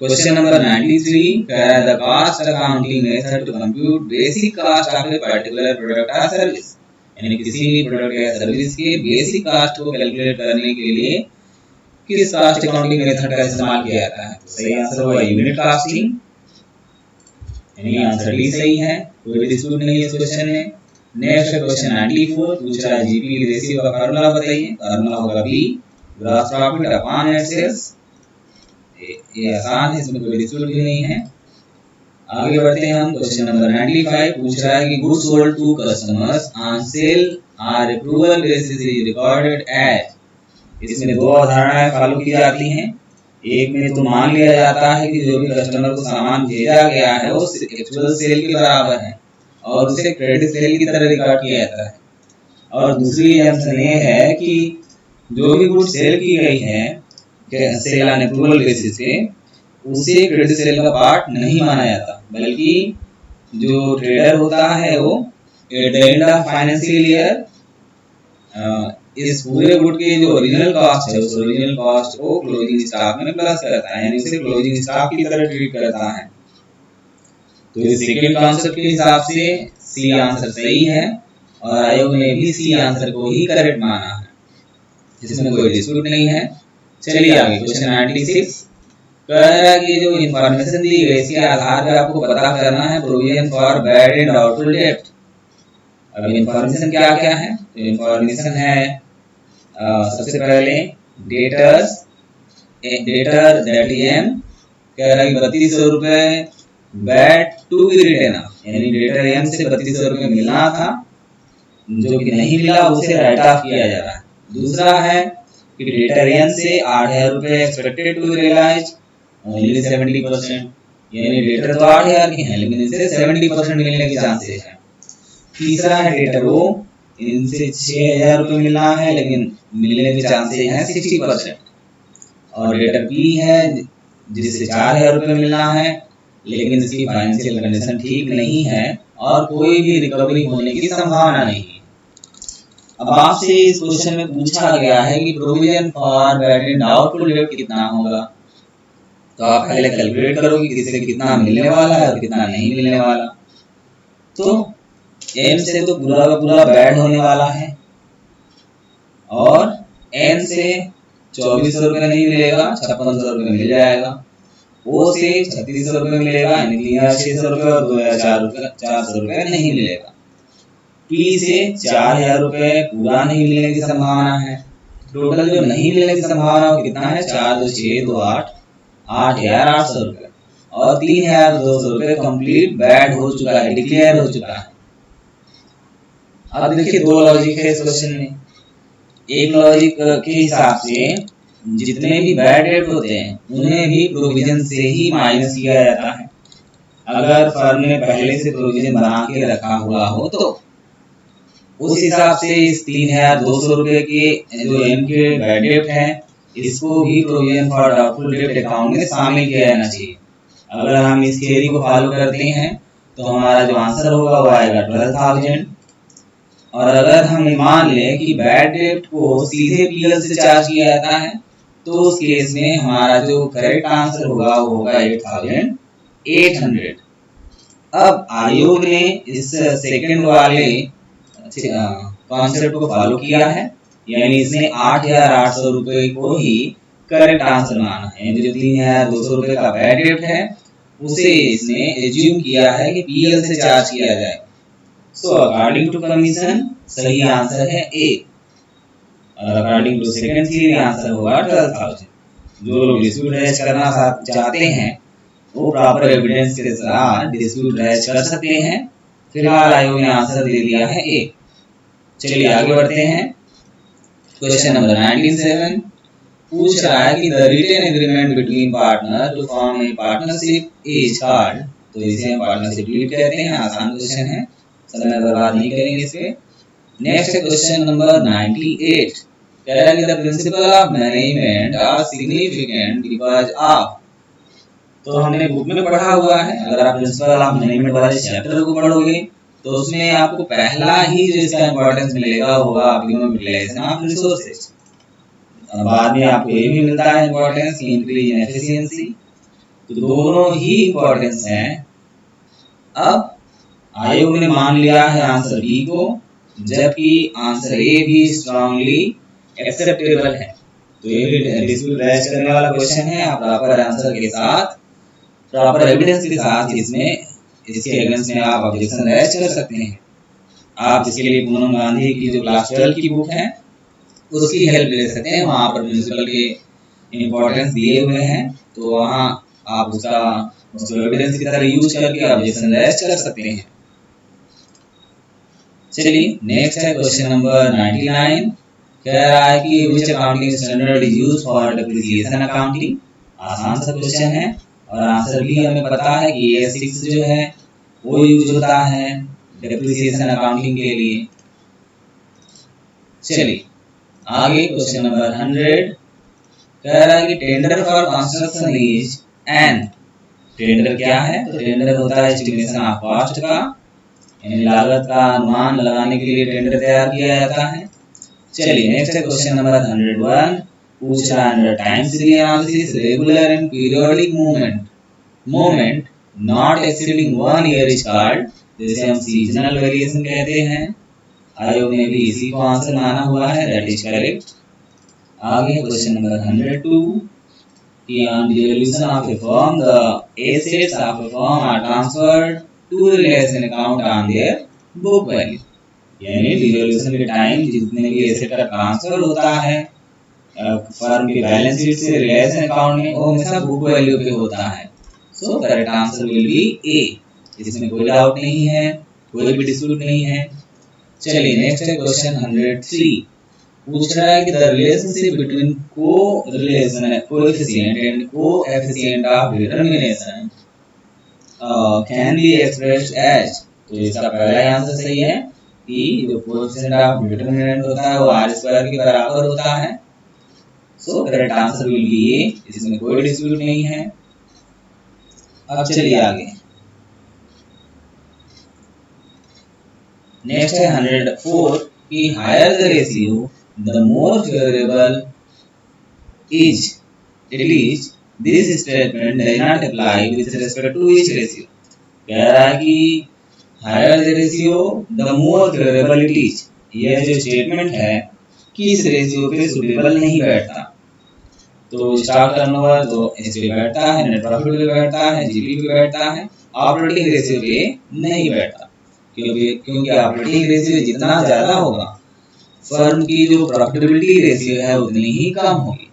क्वेश्चन नंबर 93 कह रहा है the cost accounting method to compute basic cost of a particular product और सर्विस, यानी किसी भी प्रोडक्ट या सर्विस के बेसिक कॉस्ट को कैलकुलेट करने के लिए किस कॉस्ट अकाउंटिंग मेथड का इस्तेमाल किया जाता है? तो सही आंसर होगा यूनिट कॉस्टिंग, यानी आंसर डी सही है, कोई डिस्प्यूट नहीं है इस क्वेश्चन में। नेक्स्ट क्वेश्चन 94 पूछ रहा है जीपी रेशियो का फार्मूला बताइए। फार्मूला होगा B gross profit upon net sales. ये आसान है, इसमें कोई डिस्प्यूट भी नहीं है। आगे बढ़ते हैं हम। क्वेश्चन नंबर 95 पूछ रहा है कि goods sold to customers on sale or approval basis is recorded as. इसमें दो अवधारणाएं फॉलो की जाती हैं। एक में तो मान लिया जाता है कि जो भी कस्टमर को सामान भेजा गया है वो एक्चुअल सेल के बराबर है और उसे क्रेडिट सेल की तरह रिकॉर्ड किया जाता है। और दूसरी एजम्पशन ये है कि जो भी गुड सेल की गई है सेल ऑन अप्रूवल बेसिस पे उसे क्रेडिट सेल का पार्ट नहीं माना जाता, बल्कि जो ट्रेडर होता है वो at the end of financial year इस पूरे गुड के जो ओरिजिनल कॉस्ट है उस ओरिजिनल कॉस्ट को क्लोजिंग स्टॉक में प्लस करता है, यानी उसे क्लोजिंग स्टॉक की तरह ट्रीट करता है। तो इस सेकंड कॉन्सेप्ट के हिसाब से सी आंसर सही है और आयोग ने भी सी आंसर को ही करेक्ट माना है, जिसमें कोई डिस्प्यूट नहीं है। चलिए आगे क्वेश्चन 96 कह रहा है कि जो इंफॉर्मेशन दी गई इसके आधार पर आपको पता करना है provision for bad and doubtful डेब्ट। अब इंफॉर्मेशन क्या क्या है? तो इंफॉर्मेशन है सबसे पहले डेटर दैट एम कह रहा है कि 3200 रुपए बैड टू बी रिटर्न, यानी डेटर एम से 3200 रुपए मिलना था, जो कि नहीं मिला उसे राइट ऑफ किया जा रहा है। दूसरा है कि डेटर एम से 8000 रुपए एक्सपेक्टेड टू रियलाइज ओनली 70%, यानी डेटर तो 8000 के हैं लेकिन इनसे 70% मिलने के चांसेस है। तीसरा है डेटर ओ, इनसे 6000 रुपए मिलना है लेकिन मिलने के चांसेस हैं 60%। और डेटर बी है जिससे 4000 रुपए मिलना है लेकिन इसकी फाइनेंशियल कंडीशन ठीक नहीं है और कोई भी रिकवरी होने की संभावना नहीं है। अब आपसे इस क्वेश्चन में पूछा गया है कि provision for bad and doubtful डेब्ट कितना होगा, तो आप पहले कैलकुलेट करोगे किससे कितना मिलने वाला है और कितना नहीं मिलने वाला। तो एम से तो पूरा का पूरा बैड होने वाला है और एन से 2400 रुपये नहीं मिलेगा, 5600 रुपये मिल जाएगा। ओ से 3600 रुपये मिलेगा, यानी 3600 रुपये और 2400 रुपये नहीं मिलेगा। पी से 4000 रुपये पूरा नहीं मिलने की संभावना है। टोटल जो नहीं मिलने की संभावना वो कितना है? 4 2 6 2 8 8800 रुपये और 3200 रुपये कंप्लीट बैड हो चुका है, डिक्लेयर हो चुका है। अब देखिए दो लॉजिक है इस क्वेश्चन में। एक लॉजिक के हिसाब से जितने भी बैड डेट होते हैं उन्हें भी प्रोविजन से ही माइनस किया जाता है। अगर फर्म ने पहले से प्रोविजन बना के रखा हुआ हो तो उस हिसाब से इस 3200 रुपये के जो एम के बैड डेट है इसको भी प्रोविजन फॉर डाउटफुल डेब्ट अकाउंट में शामिल किया जाना चाहिए। अगर हम इस थियरी को फॉलो करते हैं तो हमारा जो आंसर होगा वो आएगा 12,000। और अगर हम मान लें कि बैड डेब्ट को सीधे पीएल से चार्ज किया जाता है तो उस केस में हमारा जो करेक्ट आंसर होगा वो होगा 8800। अब आयोग ने इस सेकंड वाले कॉन्सेप्ट को फॉलो किया है, यानी इसने 8800 रुपये को ही करेक्ट आंसर माना है। जो 3200 रुपये का बैड डेब्ट है उसे इसने एज्यूम किया है कि पीएल से चार्ज किया जाए। सो अकॉर्डिंग टू कमीशन सही आंसर है ए और according to second theory answer होगा 12,000। जो लोग डिस्प्यूट रेज करना चाहते हैं वो प्रॉपर एविडेंस के साथ डिस्प्यूट रेज कर सकते हैं। फिलहाल आयोग ने आंसर दे दिया है ए। चलिए आगे बढ़ते हैं। क्वेश्चन नंबर 97 पूछ रहा है कि the written agreement between partner to form a partnership is called, तो इसे हम पार्टनरशिप डीड कहते हैं। आसान क्वेश्चन है, समय बर्बाद नहीं करेंगे इस पे। नेक्स्ट क्वेश्चन नंबर 98 कह रहा है कि the principle of management are significant because of, तो हमने बुक में पढ़ा हुआ है। अगर आप प्रिंसिपल ऑफ मैनेजमेंट वाले चैप्टर को पढ़ोगे तो उसमें आपको पहला ही जो इसका इंपॉर्टेंस मिलेगा होगा आपकी यूटिलाइजेशन ऑफ रिसोर्सेज। बाद में आपको ये भी मिलता है इंपॉर्टेंस इंक्रीज इन एफिशिएंसी, तो दोनों ही इंपॉर्टेंस हैं। अब आयोग ने मान लिया है आंसर बी को, जबकि आंसर ए भी स्ट्रांगली एक्सेप्टेबल है। तो ये भी डिस्प्यूट रेज करने वाला क्वेश्चन है। आप प्रॉपर आंसर के साथ प्रॉपर एविडेंस के साथ इसमें इसके अगेंस्ट में आप ऑब्जेक्शन रेज कर सकते हैं। आप इसके लिए पूनम गांधी की जो क्लास 12 की बुक है उसकी हेल्प ले सकते हैं। वहाँ पर प्रिंसिपल के इम्पोर्टेंस दिए हुए हैं, तो वहाँ आप उसको एविडेंस की तरह यूज करके ऑब्जेक्शन रेज कर सकते हैं। चलिए नेक्स्ट है क्वेश्चन नंबर 99 कह रहा है कि which accounting standard is used for depreciation accounting. आसान सा क्वेश्चन है और आंसर भी हमें पता है कि ये 6 जो है वो यूज होता है डेप्रिसिएशन अकाउंटिंग के लिए। चलिए आगे क्वेश्चन नंबर 100 कह रहा है कि tender for construction is an. Tender क्या है? तो टेंडर होता है एस्टिमेशन ऑफ कॉस्ट का, यानी लागत का अनुमान लगाने के लिए टेंडर तैयार किया जाता है। चलिए नेक्स्ट क्वेश्चन नंबर 101 पूछ रहा है time series analysis regular and periodic moment not exceeding 1 year is called, जैसे हम सीजनल वेरिएशन कहते हैं। आयोग ने भी इसी को आंसर माना हुआ है, दैट इज करेक्ट। आगे क्वेश्चन नंबर 102 कि on dissolution of a firm the assets of a firm are transferred to the relation account on their book value, यानी डिसोल्यूशन के टाइम जितने भी एसेट का ट्रांसफर होता है फर्म के बैलेंस शीट से रिलेशन अकाउंट में, वो हमेशा बुक वैल्यू पे होता है। So correct answer will be A, इसमें कोई डाउट नहीं है, कोई भी डिस्प्यूट नहीं है। चलिए नेक्स्ट है क्वेश्चन 103 पूछ रहा है कि the relationship between coefficient and coefficient of determination can be expressed as. तो इसका पहला आंसर सही है कि जो कोएफिशिएंट ऑफ डिटरमिनेंट होता है वो आर स्क्वायर के बराबर होता है। So correct answer will be A, इसमें कोई डिस्प्यूट नहीं है। अब चलिए आगे नेक्स्ट है 104 कि higher the ratio the more favorable is, at least this statement does not apply with respect to each ratio। कह रहा है कि higher the ratio the more favorable it is, यह जो स्टेटमेंट है किस रेशियो पे सुटेबल नहीं बैठता। तो स्टॉक टर्नओवर तो इस पे बैठता है, नेट प्रॉफिट पे बैठता है, जीपी पे बैठता है, ऑपरेटिंग रेशियो पे नहीं बैठता। क्योंकि ऑपरेटिंग रेशियो जितना ज्यादा होगा फर्म की जो प्रॉफिटेबिलिटी रेशियो है उतनी ही कम होगी।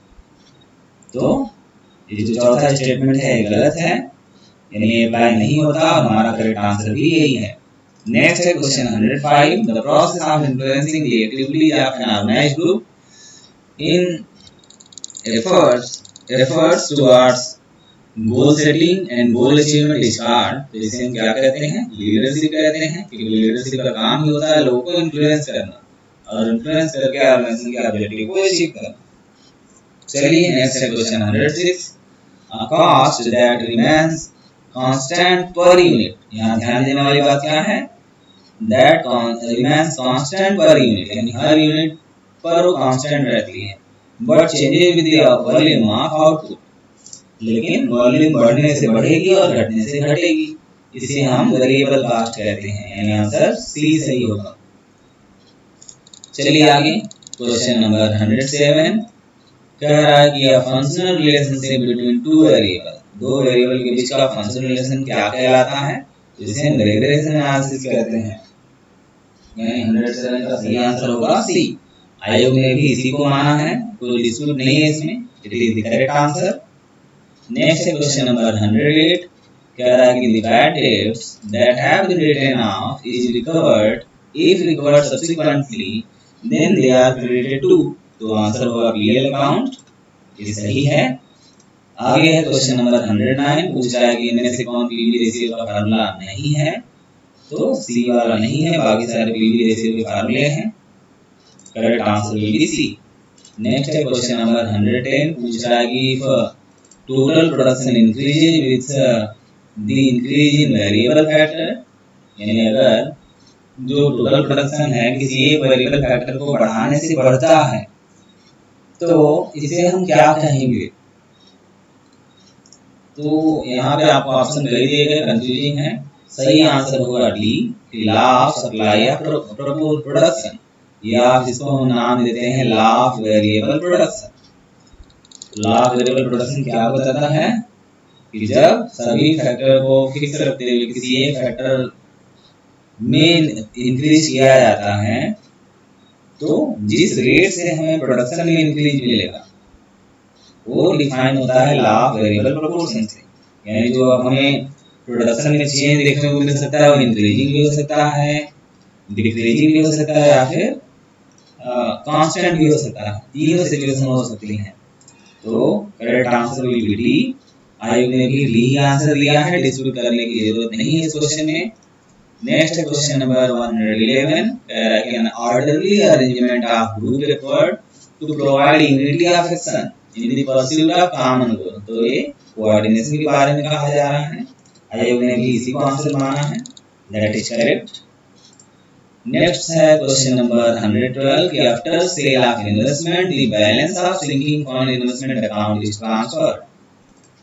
तो ये जो चौथा स्टेटमेंट है ये गलत है, यानी ये अप्लाई नहीं होता और हमारा करेक्ट आंसर भी यही है। नेक्स्ट है question 105 the process of influencing the activities of an organized group in efforts towards goal setting and goal achievement is called. तो इसे हम क्या कहते हैं? लीडरशिप कहते हैं, क्योंकि लीडरशिप का काम ही होता है लोगों को इन्फ्लुएंस करना और इन्फ्लुएंस करके ऑर्गेनाइजेशन के ऑब्जेक्टिव को अचीव करना। चलिए नेक्स्ट है question 106 a cost that remains constant per unit. यहाँ ध्यान देने वाली बात क्या है? That remains constant per unit, यानी हर यूनिट पर वो कांस्टेंट रहती है, but changes with the volume of output, लेकिन वॉल्यूम बढ़ने से बढ़ेगी और घटने से घटेगी। इसे हम वेरिएबल कॉस्ट कहते हैं, यानी आंसर सी सही होगा। चलिए आगे क्वेश्चन नंबर 107 कह रहा है कि functional relationship between two variable, दो वेरिएबल के बीच का फंक्शनल रिलेशन क्या कहलाता है? जिसे हम रिग्रेशन एनालिसिस कहते हैं, यानी 107 का सही आंसर होगा सी। आयोग ने भी इसी को माना है, कोई डिस्प्यूट नहीं है इसमें, it is the correct answer. Next है क्वेश्चन नंबर 108 कह रहा है कि the bad debts that have been written off is recovered if recovered subsequently then they are credited to. तो आंसर होगा पीएल अकाउंट, ये सही है। आगे है क्वेश्चन नंबर 109 पूछ रहा है कि इनमें से कौन पीवी रेशियो का फार्मूला नहीं है? तो सी वाला नहीं है, बाकी सारे पीवी रेशियो के फार्मूले हैं। Correct answer will be C. Next है क्वेश्चन नंबर 110 पूछ रहा है कि if total production increases with the increase in variable factor, यानी अगर जो टोटल प्रोडक्शन है किसी एक वेरिएबल फैक्टर को बढ़ाने से बढ़ता है तो इसे हम क्या कहेंगे? तो यहाँ पे आपको ऑप्शन कई दिए गए, कंफ्यूजिंग है। सही आंसर होगा D, law of supply of production, या जिसको हम नाम देते हैं law of variable production. Law of variable production क्या बताता है कि जब सभी फैक्टर को फिक्स रखते हुए किसी एक फैक्टर में इंक्रीज किया जाता है तो जिस रेट से हमें प्रोडक्शन में इंक्रीज मिलेगा वो डिफाइन होता है लॉ ऑफ वेरिएबल प्रोपोर्शन से। यानी जो अब हमें प्रोडक्शन में चेंज देखने को मिल सकता है वो इंक्रीजिंग भी हो सकता है, डिक्रीजिंग भी हो सकता है, या फिर कांस्टेंट भी हो सकता है। तीनों सिचुएशन हो सकती हैं। तो correct answer will be D. आयोग ने भी डी आंसर दिया है, डिस्प्यूट करने की जरूरत नहीं है इस क्वेश्चन में। नेक्स्ट है क्वेश्चन नंबर 111, कह रहा है कि an orderly arrangement of group effort to provide unity of action in the pursuit of common goal. तो ये कोऑर्डिनेशन के बारे में कहा जा रहा है, आयोग ने भी इसी को आंसर माना है, दैट इज करेक्ट। नेक्स्ट है क्वेश्चन नंबर 112 कि after sale of investment the balance of sinking fund investment account is transfer.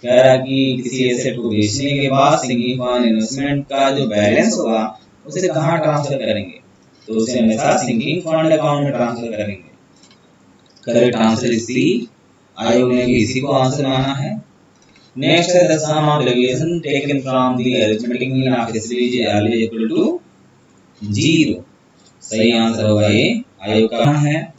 कह रहा है कि किसी एसेट को बेचने के बाद सिंकिंग फंड इन्वेस्टमेंट का जो बैलेंस होगा उसे कहाँ ट्रांसफर करेंगे, तो उसे हमेशा सिंकिंग फंड अकाउंट में ट्रांसफर करेंगे। करेक्ट आंसर इज सी, आयोग ने भी इसी को आंसर माना है। नेक्स्ट है the sum of deviation taken from the arithmetic mean of एसबीजी ऑलवेज इक्वल टू 0। सही आंसर होगा ये, आयोग का है।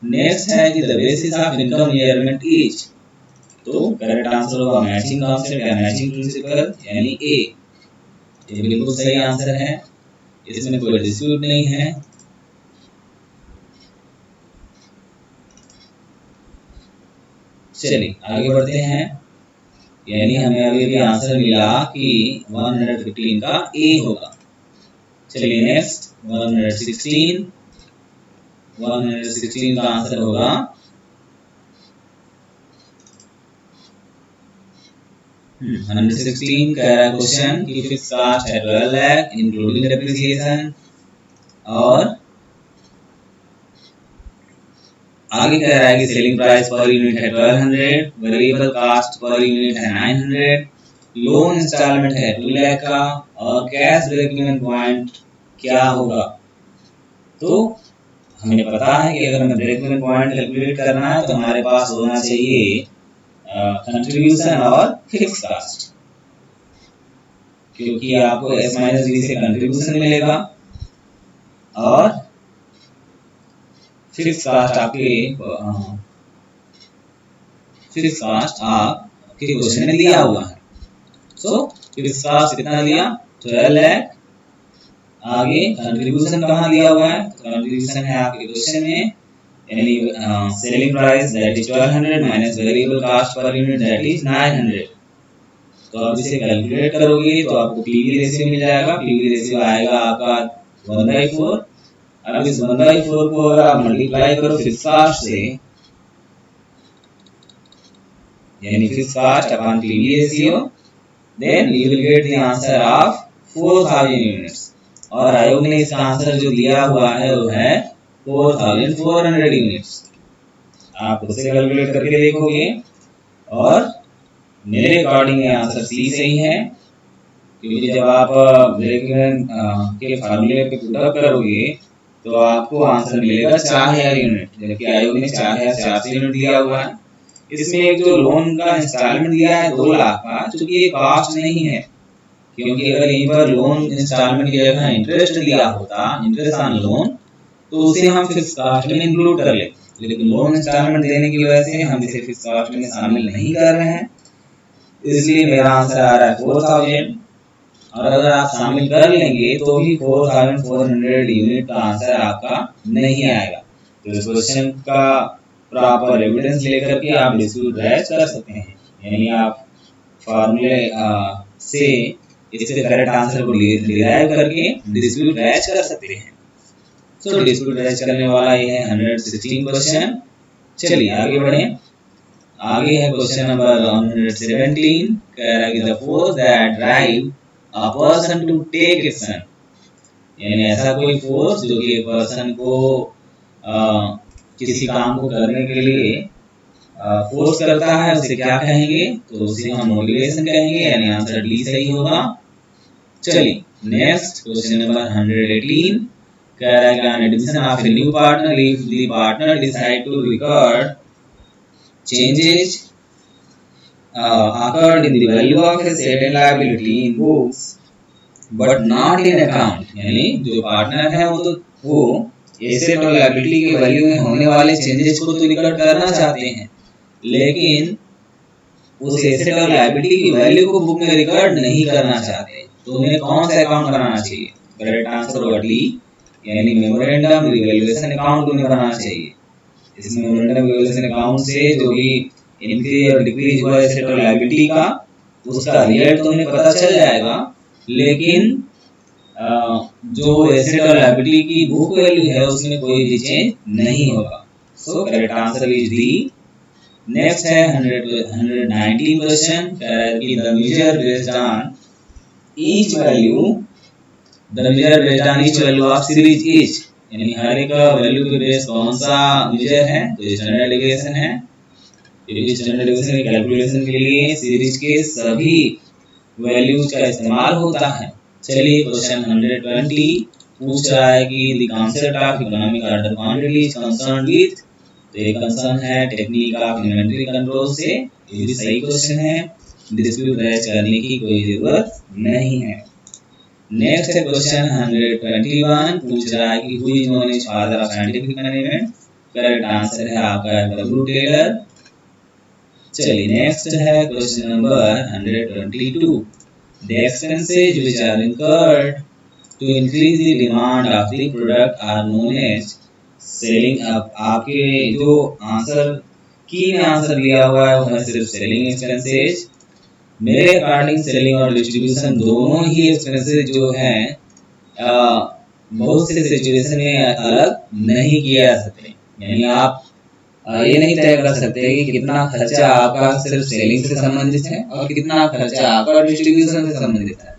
नेक्स्ट है कि the basis of income measurement is, तो करेक्ट आंसर होगा मैचिंग कॉन्सेप्ट या मैचिंग प्रिंसिपल यानी ए। ये बिल्कुल सही आंसर है, इसमें कोई डिस्प्यूट नहीं है। चलिए आगे बढ़ते हैं, यानी हमें अभी भी आंसर मिला कि 115 का ए होगा। चलिए नेक्स्ट 116 का आंसर होगा 116 कह रहा है क्वेश्चन कि फिक्स कास्ट है 12 लाख इंक्लूडिंग डेप्रिसिएशन, और आगे कह रहा है कि सेलिंग प्राइस पर यूनिट है 1200, वेरिएबल कास्ट पर यूनिट है 900, लोन इंस्टॉलमेंट है 2 लाख का, और कैश ब्रेक इवन पॉइंट क्या होगा। तो हमें पता है कि अगर हमें ब्रेक इवन पॉइंट कैलकुलेट करना है तो हमारे पास होना चाहिए कंट्रीब्यूशन और फिक्स कास्ट, क्योंकि आपको एस माइनस बी से कंट्रीब्यूशन मिलेगा और फिक्स कास्ट आपके क्वेश्चन में दिया हुआ है। सो फिक्स कास्ट कितना दिया 12 लाख, आगे कंट्रीब्यूशन कहाँ दिया हुआ है, तो कंट्रीब्यूशन है आपके क्वेश्चन में, यानी selling price that is 1200 minus variable cost per unit that is 900। तो आप इसे कैलकुलेट करोगे तो आपको पीवी रेशियो मिल जाएगा, पीवी रेशियो आएगा आपका 1/4। अब इस 1/4 को अगर आप मल्टीप्लाई करो फिक्स कास्ट से, यानी fix cost upon PV ratio, then you will get the answer of 4000 units. और आयोग ने इसका आंसर जो दिया हुआ है वो है 4400 यूनिट्स। आप उसे कैलकुलेट करके देखोगे, और मेरे अकॉर्डिंग ये आंसर सी सही है, क्योंकि जब आप ब्रेक इवन के फार्मूले पे पुट अप करोगे तो आपको आंसर मिलेगा 4000 यूनिट, जबकि आयोग ने 4400 यूनिट दिया हुआ है। इसमें एक जो लोन का इंस्टॉलमेंट दिया है 2 लाख का, चूंकि ये कास्ट नहीं है, क्योंकि अगर यहीं पर लोन इंस्टॉलमेंट की जगह इंटरेस्ट दिया होता, इंटरेस्ट ऑन लोन, तो उसे हम फिक्स कास्ट में इंक्लूड कर लेते, लेकिन लोन इंस्टॉलमेंट देने की वजह से हम इसे फिक्स कास्ट में शामिल नहीं कर रहे हैं, इसलिए मेरा आंसर आ रहा है 4000। और अगर आप शामिल कर लेंगे तो भी 4400 यूनिट का आंसर आपका नहीं आएगा। तो इस क्वेश्चन का प्रॉपर एविडेंस लेकर के आप डिस्प्यूट रैज कर सकते हैं, यानी आप फार्मूले से इसके करेक्ट आंसर को डिराइव करके डिस्प्यूट रैज कर सकते हैं। सो डिस्प्यूट रैज करने वाला ये है 116 क्वेश्चन। चलिए आगे बढ़े, आगे है क्वेश्चन नंबर 117, कह रहा है कि the force that drive a person to take action, यानी ऐसा कोई फोर्स जो कि एक पर्सन को किसी काम को करने के लिए फोर्स करता है, उसे क्या कहेंगे, तो उसे हम मोटिवेशन कहेंगे, यानी आंसर डी सही होगा। चलिए नेक्स्ट क्वेश्चन नंबर 118, कह रहा है कि on admission of a new partner if the partner decide to record changes occurred in the value of asset and liability in books but not in account, यानी जो पार्टनर है वो एसेट और लायबिलिटी की वैल्यू में होने वाले चेंजेस को तो रिकॉर्ड करना चाहते हैं, लेकिन उस एसेट और लायबिलिटी की वैल्यू को बुक में रिकॉर्ड नहीं करना चाहते, तो उन्हें कौन सा अकाउंट बनाना चाहिए? करेक्ट आंसर होगा डी, यानी मेमोरेंडम रिवैल्यूएशन अकाउंट उन्हें बनाना चाहिए। इस मेमोरेंडम रिवैल्यूएशन अकाउंट से जो भी इंक्रीज और डिक्रीज हुआ एसेट और लायबिलिटी का, उसका रिजल्ट तो उन्हें पता चल जाएगा, लेकिन जो एसेट और लायबिलिटी की बुक वैल्यू है उसमें कोई भी चेंज नहीं होगा। So correct answer is D. Next है 119 question, the measure based on each value, the measure based on each value of series each, यानी हर एक वैल्यू के बेस कौन सा मेजर है? तो स्टैंडर्ड डेविएशन है। स्टैंडर्ड डेविएशन की कैलकुलेशन के लिए सीरीज के सभी वैल्यूज का इस्तेमाल होता है। चलिए क्वेश्चन 120 पूछ रहा है कि the concept of economic order quantity is concerned with, तो ये कंसर्न है टेक्निक ऑफ इन्वेंटरी कंट्रोल से। ये भी सही क्वेश्चन है, डिस्प्यूट रेज करने की कोई जरूरत नहीं है। नेक्स्ट है क्वेश्चन 121 पूछ रहा है कि who is known as father of scientific management. Correct answer है आपका डब्ल्यू टेलर। चलिए नेक्स्ट है question number 122, the expenses which are incurred to increase the demand of the product are known as selling up। आपके जो आंसर की में आंसर दिया हुआ है वो है सिर्फ सेलिंग एक्सपेंसेस। मेरे अकॉर्डिंग सेलिंग और डिस्ट्रीब्यूशन दोनों ही एक्सपेंसेस जो है बहुत से सिचुएशन में अलग नहीं किया जा सकते, यानी आप ये नहीं तय कर सकते कि कितना खर्चा आपका सिर्फ सेलिंग से संबंधित है और कितना खर्चा आपका डिस्ट्रीब्यूशन से संबंधित है।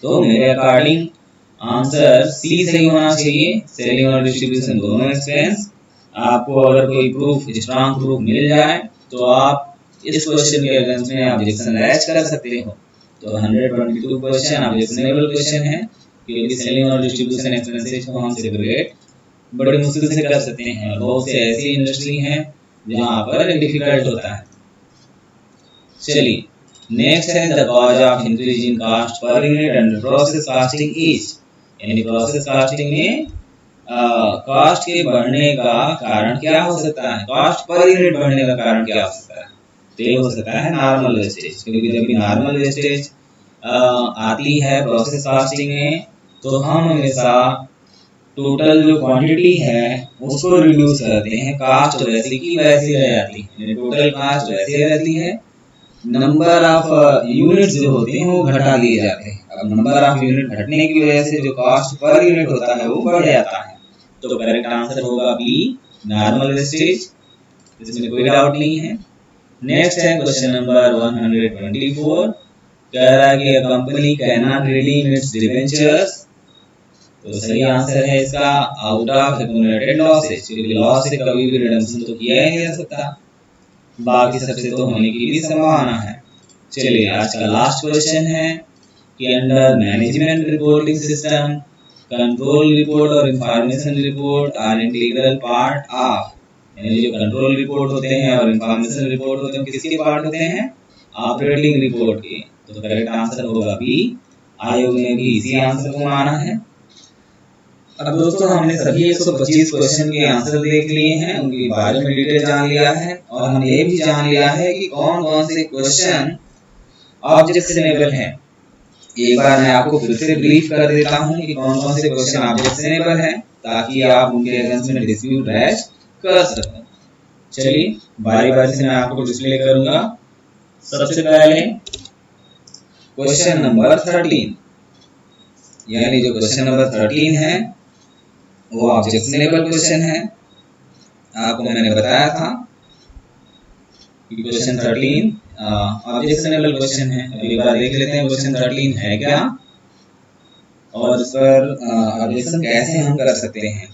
तो मेरे अकॉर्डिंग आंसर सी सही होना चाहिए, सेलिंग और डिस्ट्रीब्यूशन दोनों एक्सपेंस। आपको अगर कोई प्रूफ, स्ट्रांग प्रूफ मिल जाए तो आप इस क्वेश्चन के अगेंस्ट में ऑब्जेक्शन राइज कर सकते हो। तो 122 क्वेश्चन ऑब्जेक्शनेबल क्वेश्चन है, क्योंकि सेलिंग और डिस्ट्रीब्यूशन एक्सपेंसेस को हम सेपरेट बड़ी मुश्किल से कर सकते हैं, और बहुत से ऐसी इंडस्ट्री हैं जहां पर डिफिकल्ट होता है। चलिए नेक्स्ट है the cause of increase in cost per unit under process costing is, यानी प्रोसेस कॉस्टिंग में कॉस्ट के बढ़ने का कारण क्या हो सकता है? कॉस्ट पर यूनिट बढ़ने का कारण क्या हो सकता है? तो ये हो सकता है नॉर्मल वेस्टेज, क्योंकि जब भी नॉर्मल वेस्टेज आती है प्रोसेस कॉस्टिंग में तो हम हमेशा टोटल जो क्वांटिटी है उसको रिड्यूस करते हैं, कास्ट वैसी की वैसी रह जाती है, टोटल कास्ट वैसी रहती है, नंबर ऑफ यूनिट्स जो होते हैं वो घटा दिए जाते हैं। अब नंबर ऑफ यूनिट घटने की वजह से जो कॉस्ट पर यूनिट होता है वो बढ़ जाता है। तो करेक्ट आंसर होगा बी, नॉर्मल वेस्टेज, इसमें कोई डाउट नहीं है। नेक्स्ट है क्वेश्चन नंबर 124, कह रहा है कि company can not redeem it's debentures, तो सही आंसर है इसका आउट ऑफ एक्यूमुलेटेड लॉसेस, क्योंकि लॉस से कभी भी रिडम्पशन तो किया ही नहीं जा सकता, बाकी सबसे तो होने की भी संभावना है। चलिए आज का लास्ट क्वेश्चन है कि under management reporting system control report और information report are integral part of, यानी जो कंट्रोल रिपोर्ट होते हैं और इंफॉर्मेशन रिपोर्ट होते हैं किसके पार्ट होते हैं? ऑपरेटिंग रिपोर्ट के। तो करेक्ट आंसर होगा बी, आयोग ने भी इसी आंसर को माना है। अब दोस्तों हमने सभी 125 क्वेश्चन के आंसर देख लिए हैं, उनके बारे में डिटेल जान लिया है, और हमने ये भी जान लिया है कि कौन कौन से क्वेश्चन ऑब्जेक्शनेबल हैं। एक बार मैं आपको फिर से ब्रीफ कर देता हूं कि कौन कौन से क्वेश्चन ऑब्जेक्शनेबल हैं, ताकि आप उनके अगेंस्ट में डिस्प्यूट राइज कर सकें। चलिए बारी बारी से मैं आपको डिस्प्ले करूंगा। सबसे पहले क्वेश्चन नंबर 13, यानी जो क्वेश्चन नंबर 13 है वो ऑब्जेक्शनेबल क्वेश्चन है। आपको मैंने बताया था कि क्वेश्चन 13 ऑब्जेक्शनेबल क्वेश्चन है। अब एक बार देख लेते हैं क्वेश्चन 13 है क्या और इस पर ऑब्जेक्शन कैसे हम कर सकते हैं।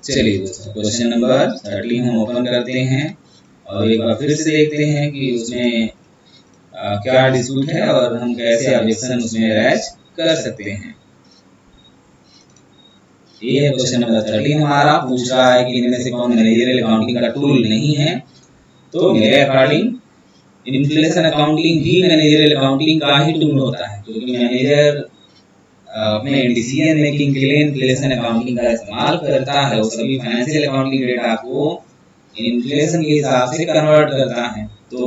चलिए दोस्तों क्वेश्चन नंबर 13 हम ओपन करते हैं और एक बार फिर से देखते हैं कि उसमें क्या डिस्प्यूट है और हम कैसे ऑब्जेक्शन उसमें राइज कर सकते हैं। ये है क्वेश्चन नंबर 13 हमारा। पूछ रहा है कि इनमें से कौन मैनेजरियल अकाउंटिंग का टूल नहीं है। तो मेरे अकॉर्डिंग इन्फ्लेशन अकाउंटिंग भी मैनेजरियल अकाउंटिंग का ही टूल होता है, क्योंकि मैनेजर अपने डिसीजन मेकिंग के लिए इन्फ्लेशन अकाउंटिंग का इस्तेमाल करता है। वो सभी फाइनेंशियल अकाउंटिंग डेटा को इन्फ्लेशन के हिसाब से कन्वर्ट करता है। तो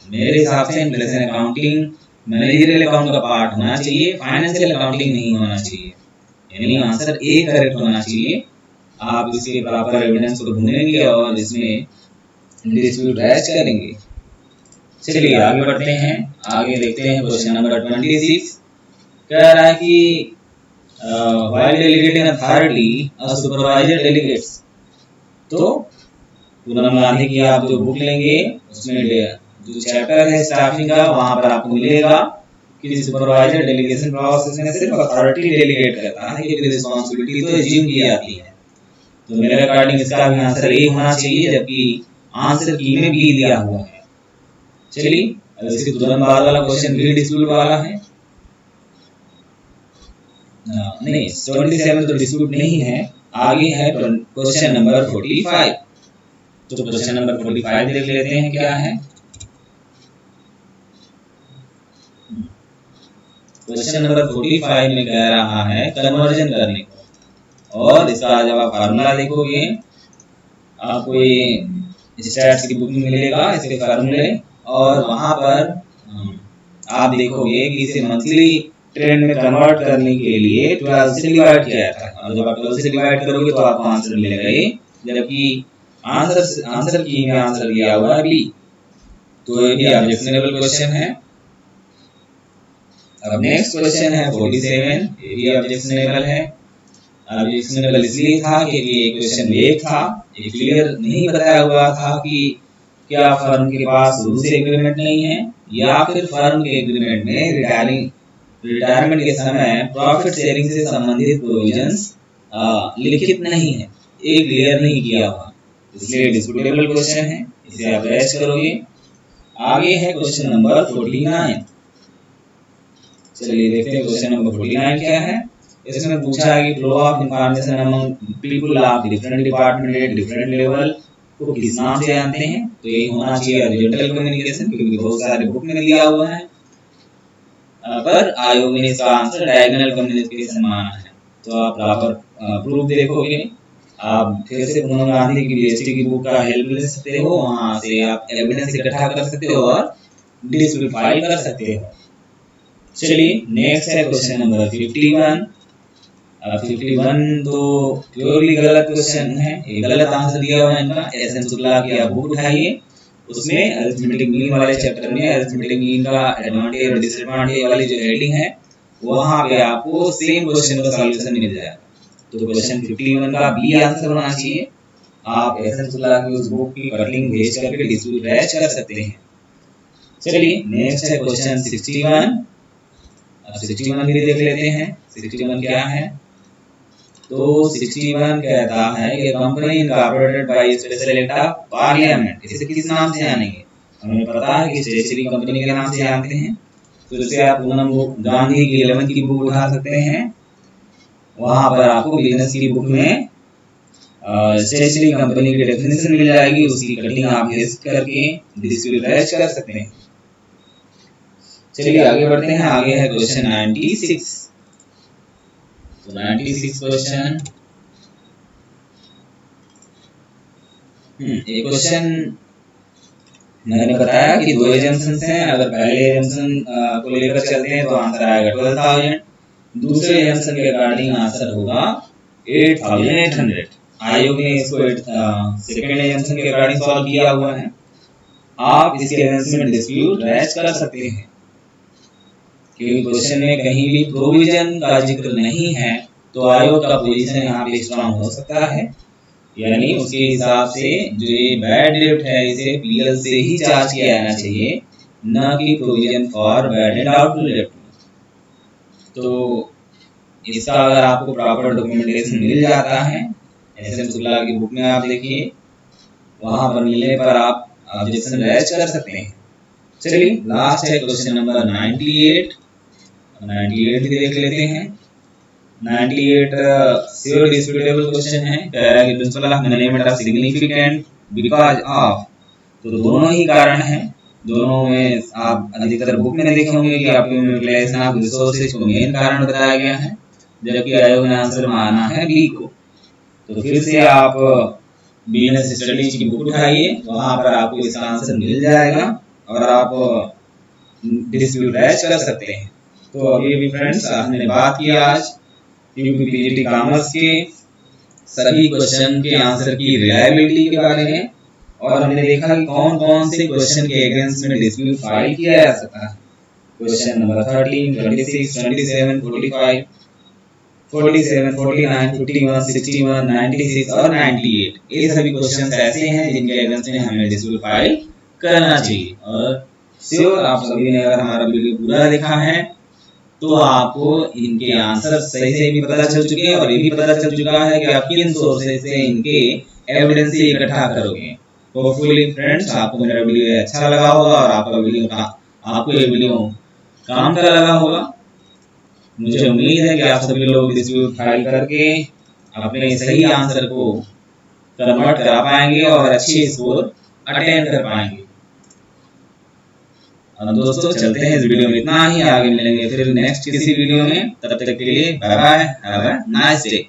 मेरे हिसाब से इन्फ्लेशन अकाउंटिंग मैनेजरियल अकाउंट का पार्ट होना चाहिए, फाइनेंशियल अकाउंटिंग नहीं होना चाहिए। यानी आंसर ए करेक्ट होना चाहिए। आप इसके प्रॉपर एविडेंस को ढूंढेंगे और इसमें डिस्प्यूट रेज करेंगे। चलिए आगे बढ़ते हैं, आगे देखते हैं क्वेश्चन नंबर 26। कह रहा है कि while delegating authority a supervisor delegates। तो पूनम गांधी की आप जो बुक लेंगे उसमें जो चैप्टर है स्टाफिंग का, वहां पर आपको मिलेगा कि सुपरवाइजर डेलीगेशन प्रोसेस में सिर्फ अथॉरिटी डेलीगेट करता है, क्योंकि रिस्पांसिबिलिटी तो एज्यूम की जाती है। तो मेरे अकॉर्डिंग इसका भी आंसर ए होना चाहिए, जबकि आंसर की में बी दिया हुआ है। चलिए अब इसके तुरंत बाद वाला क्वेश्चन भी डिस्प्यूट वाला है। नहीं 27 तो डिस्प्यूट नहीं है, आगे है क्वेश्चन नंबर 45। तो क्वेश्चन नंबर 45 देख लेते हैं क्या है। क्वेश्चन नंबर 45 में कह रहा है कन्वर्जन करने को, और इसका जब आप फार्मूला देखोगे आपको ये स्टैट्स की बुक में मिलेगा इसके फार्मूले, और वहां पर आप देखोगे कि इसे मंथली ट्रेंड में कन्वर्ट करने के लिए 12 से डिवाइड किया जाता है, और जब आप 12 से डिवाइड करोगे तो आपको आंसर मिलेगा ये, जबकि आंसर की में आंसर दिया हुआ है बी। तो ये भी ऑब्जेक्शनेबल क्वेश्चन है। अब नेक्स्ट क्वेश्चन है 47, ये भी ऑब्जेक्शनेबल है। ऑब्जेक्शनेबल इसलिए था क्योंकि ये क्वेश्चन वेग था, ये क्लियर नहीं बताया हुआ था कि क्या फर्म के पास शुरू से एग्रीमेंट नहीं है या फिर फर्म के एग्रीमेंट में रिटायरमेंट के समय प्रॉफिट शेयरिंग से संबंधित प्रोविजंस लिखित नहीं है, ये क्लियर नहीं किया हुआ, इसलिए डिस्प्यूटेबल क्वेश्चन है, इसे आप रेज करोगे। आगे है क्वेश्चन नंबर 49। चलिए देखते हैं क्वेश्चन नंबर 49 क्या है। इसमें पूछा है कि flow of information among people of different department at different level को किस नाम से जानते हैं। तो यही होना चाहिए हॉरिजॉन्टल कम्युनिकेशन, क्योंकि बहुत सारे बुक में दिया हुआ है, पर आयोग ने इसका आंसर डायगोनल कम्युनिकेशन माना है। तो आप प्रॉपर प्रूफ देखोगे, आप फिर से पूनम गांधी की बीएसटी की बुक का हेल्प ले सकते हो, वहां से आप एविडेंस इकट्ठा कर सकते हो और डिस्क्वालीफाई कर सकते हो। चलिए नेक्स्ट है क्वेश्चन नंबर 51। 51 तो प्योरली गलत क्वेश्चन है, ये गलत आंसर दिया हुआ है इनका। एसएन शुक्ला की आप बुक उठाइए, उसमें अरिथमेटिक मीन वाले चैप्टर में अरिथमेटिक मीन का एडवांटेज और डिसएडवांटेज वाली जो हेडिंग है वहां पे आपको सेम क्वेश्चन का सॉल्यूशन मिल जाएगा। तो क्वेश्चन 51 का बी आंसर होना चाहिए। आप एसएन शुक्ला की उस बुक की कटिंग भेज करके डिस्प्यूट रेज कर सकते हैं। चलिए नेक्स्ट है क्वेश्चन 61। अब 61 भी देख लेते हैं। 61 क्या है। तो 61 कहता है कि company incorporated by special act of parliament, इसे किस नाम से जानेंगे। हमें पता है कि स्टेशनरी कंपनी के नाम से जानते हैं, तो इसे आप पूनम गांधी की 11 की बुक उठा सकते हैं, वहां पर आपको बिजनेस की बुक में स्टेशनरी कंपनी की डेफिनेशन मिल जाएगी, उसकी कटिंग आप भेज करके डिस्प्यूट रेज कर सकते हैं। चलिए आगे बढ़ते हैं, आगे है क्वेश्चन 96। तो 96 क्वेश्चन, ये क्वेश्चन मैंने बताया कि दो एजम्पशंस हैं, अगर पहले एजम्पशन को लेकर चलते हैं तो आंसर आएगा 12,000, दूसरे एजम्पशन के अकॉर्डिंग आंसर होगा 8,800। आयोग ने इसको सेकंड एजम्पशन के अकॉर्डिंग सॉल्व किया हुआ है। आप इसके एजेंसी में डिस्प्यूट रेज कर सकते हैं, क्योंकि क्वेश्चन में कहीं भी प्रोविजन का जिक्र नहीं है, तो आयोग का पोजीशन यहाँ पे स्ट्रांग हो सकता है, यानी उसके हिसाब से जो ये बैड डेब्ट है इसे पीएल से ही चार्ज किया जाना चाहिए, न कि provision for bad and doubtful डेब्ट। तो इसका अगर आपको प्रॉपर डॉक्यूमेंटेशन मिल जाता है, एसएन शुक्ला की बुक में आप देखिए, वहां पर मिलने पर आप ऑब्जेक्शन रेज कर सकते हैं। चलिए लास्ट है क्वेश्चन नंबर 98। 98 भी देख लेते हैं। 98 श्योर डिस्प्यूटेबल क्वेश्चन है। कह रहा है कि principal of management of significant because of तो दोनों ही कारण हैं। दोनों में आप अधिकतर बुक में देखे होंगे कि आपके यूटिलाइजेशन ऑफ रिसोर्सेज को मेन कारण बताया गया है, जबकि आयोग ने आंसर माना है बी को। तो फिर से आप बिजनेस स्टडीज की बुक उठाइए, वहां पर आपको इसका आंसर मिल जाएगा और आप डिस्प्यूट रेज कर सकते हैं। तो अभी फ्रेंड्स हमने बात की आज यूपी पीजीटी कॉमर्स के सभी क्वेश्चन के आंसर की रिलायबिलिटी के बारे में, और हमने देखा कि कौन कौन से क्वेश्चन के अगेंस्ट में डिस्प्यूट फाइल किया जा सकता है। क्वेश्चन नंबर 13, 26, 27, 45, 47, 49, 51, 61, 96 और 98 ये सभी क्वेश्चन ऐसे हैं जिनके अगेंस्ट में हमें डिस्प्यूट फाइल करना चाहिए। और श्योर आप सभी ने अगर हमारा वीडियो पूरा देखा है तो आपको इनके आंसर सही से भी पता चल चुके हैं और ये भी पता चल चुका है कि आप किन सोर्सेज से इनके एविडेंस से इकट्ठा करोगे। होपफुली फ्रेंड्स आपको मेरा वीडियो अच्छा लगा होगा और आपको ये वीडियो काम का लगा होगा। मुझे उम्मीद है कि आप सभी लोग डिस्प्यूट फाइल करके अपने सही आंसर को कन्वर्ट करा पाएंगे और अच्छे स्कोर अटेंड कर पाएंगे। दोस्तों चलते हैं इस वीडियो में इतना ही, आगे मिलेंगे फिर नेक्स्ट किसी वीडियो में। तब तक के लिए bye bye, have a nice day.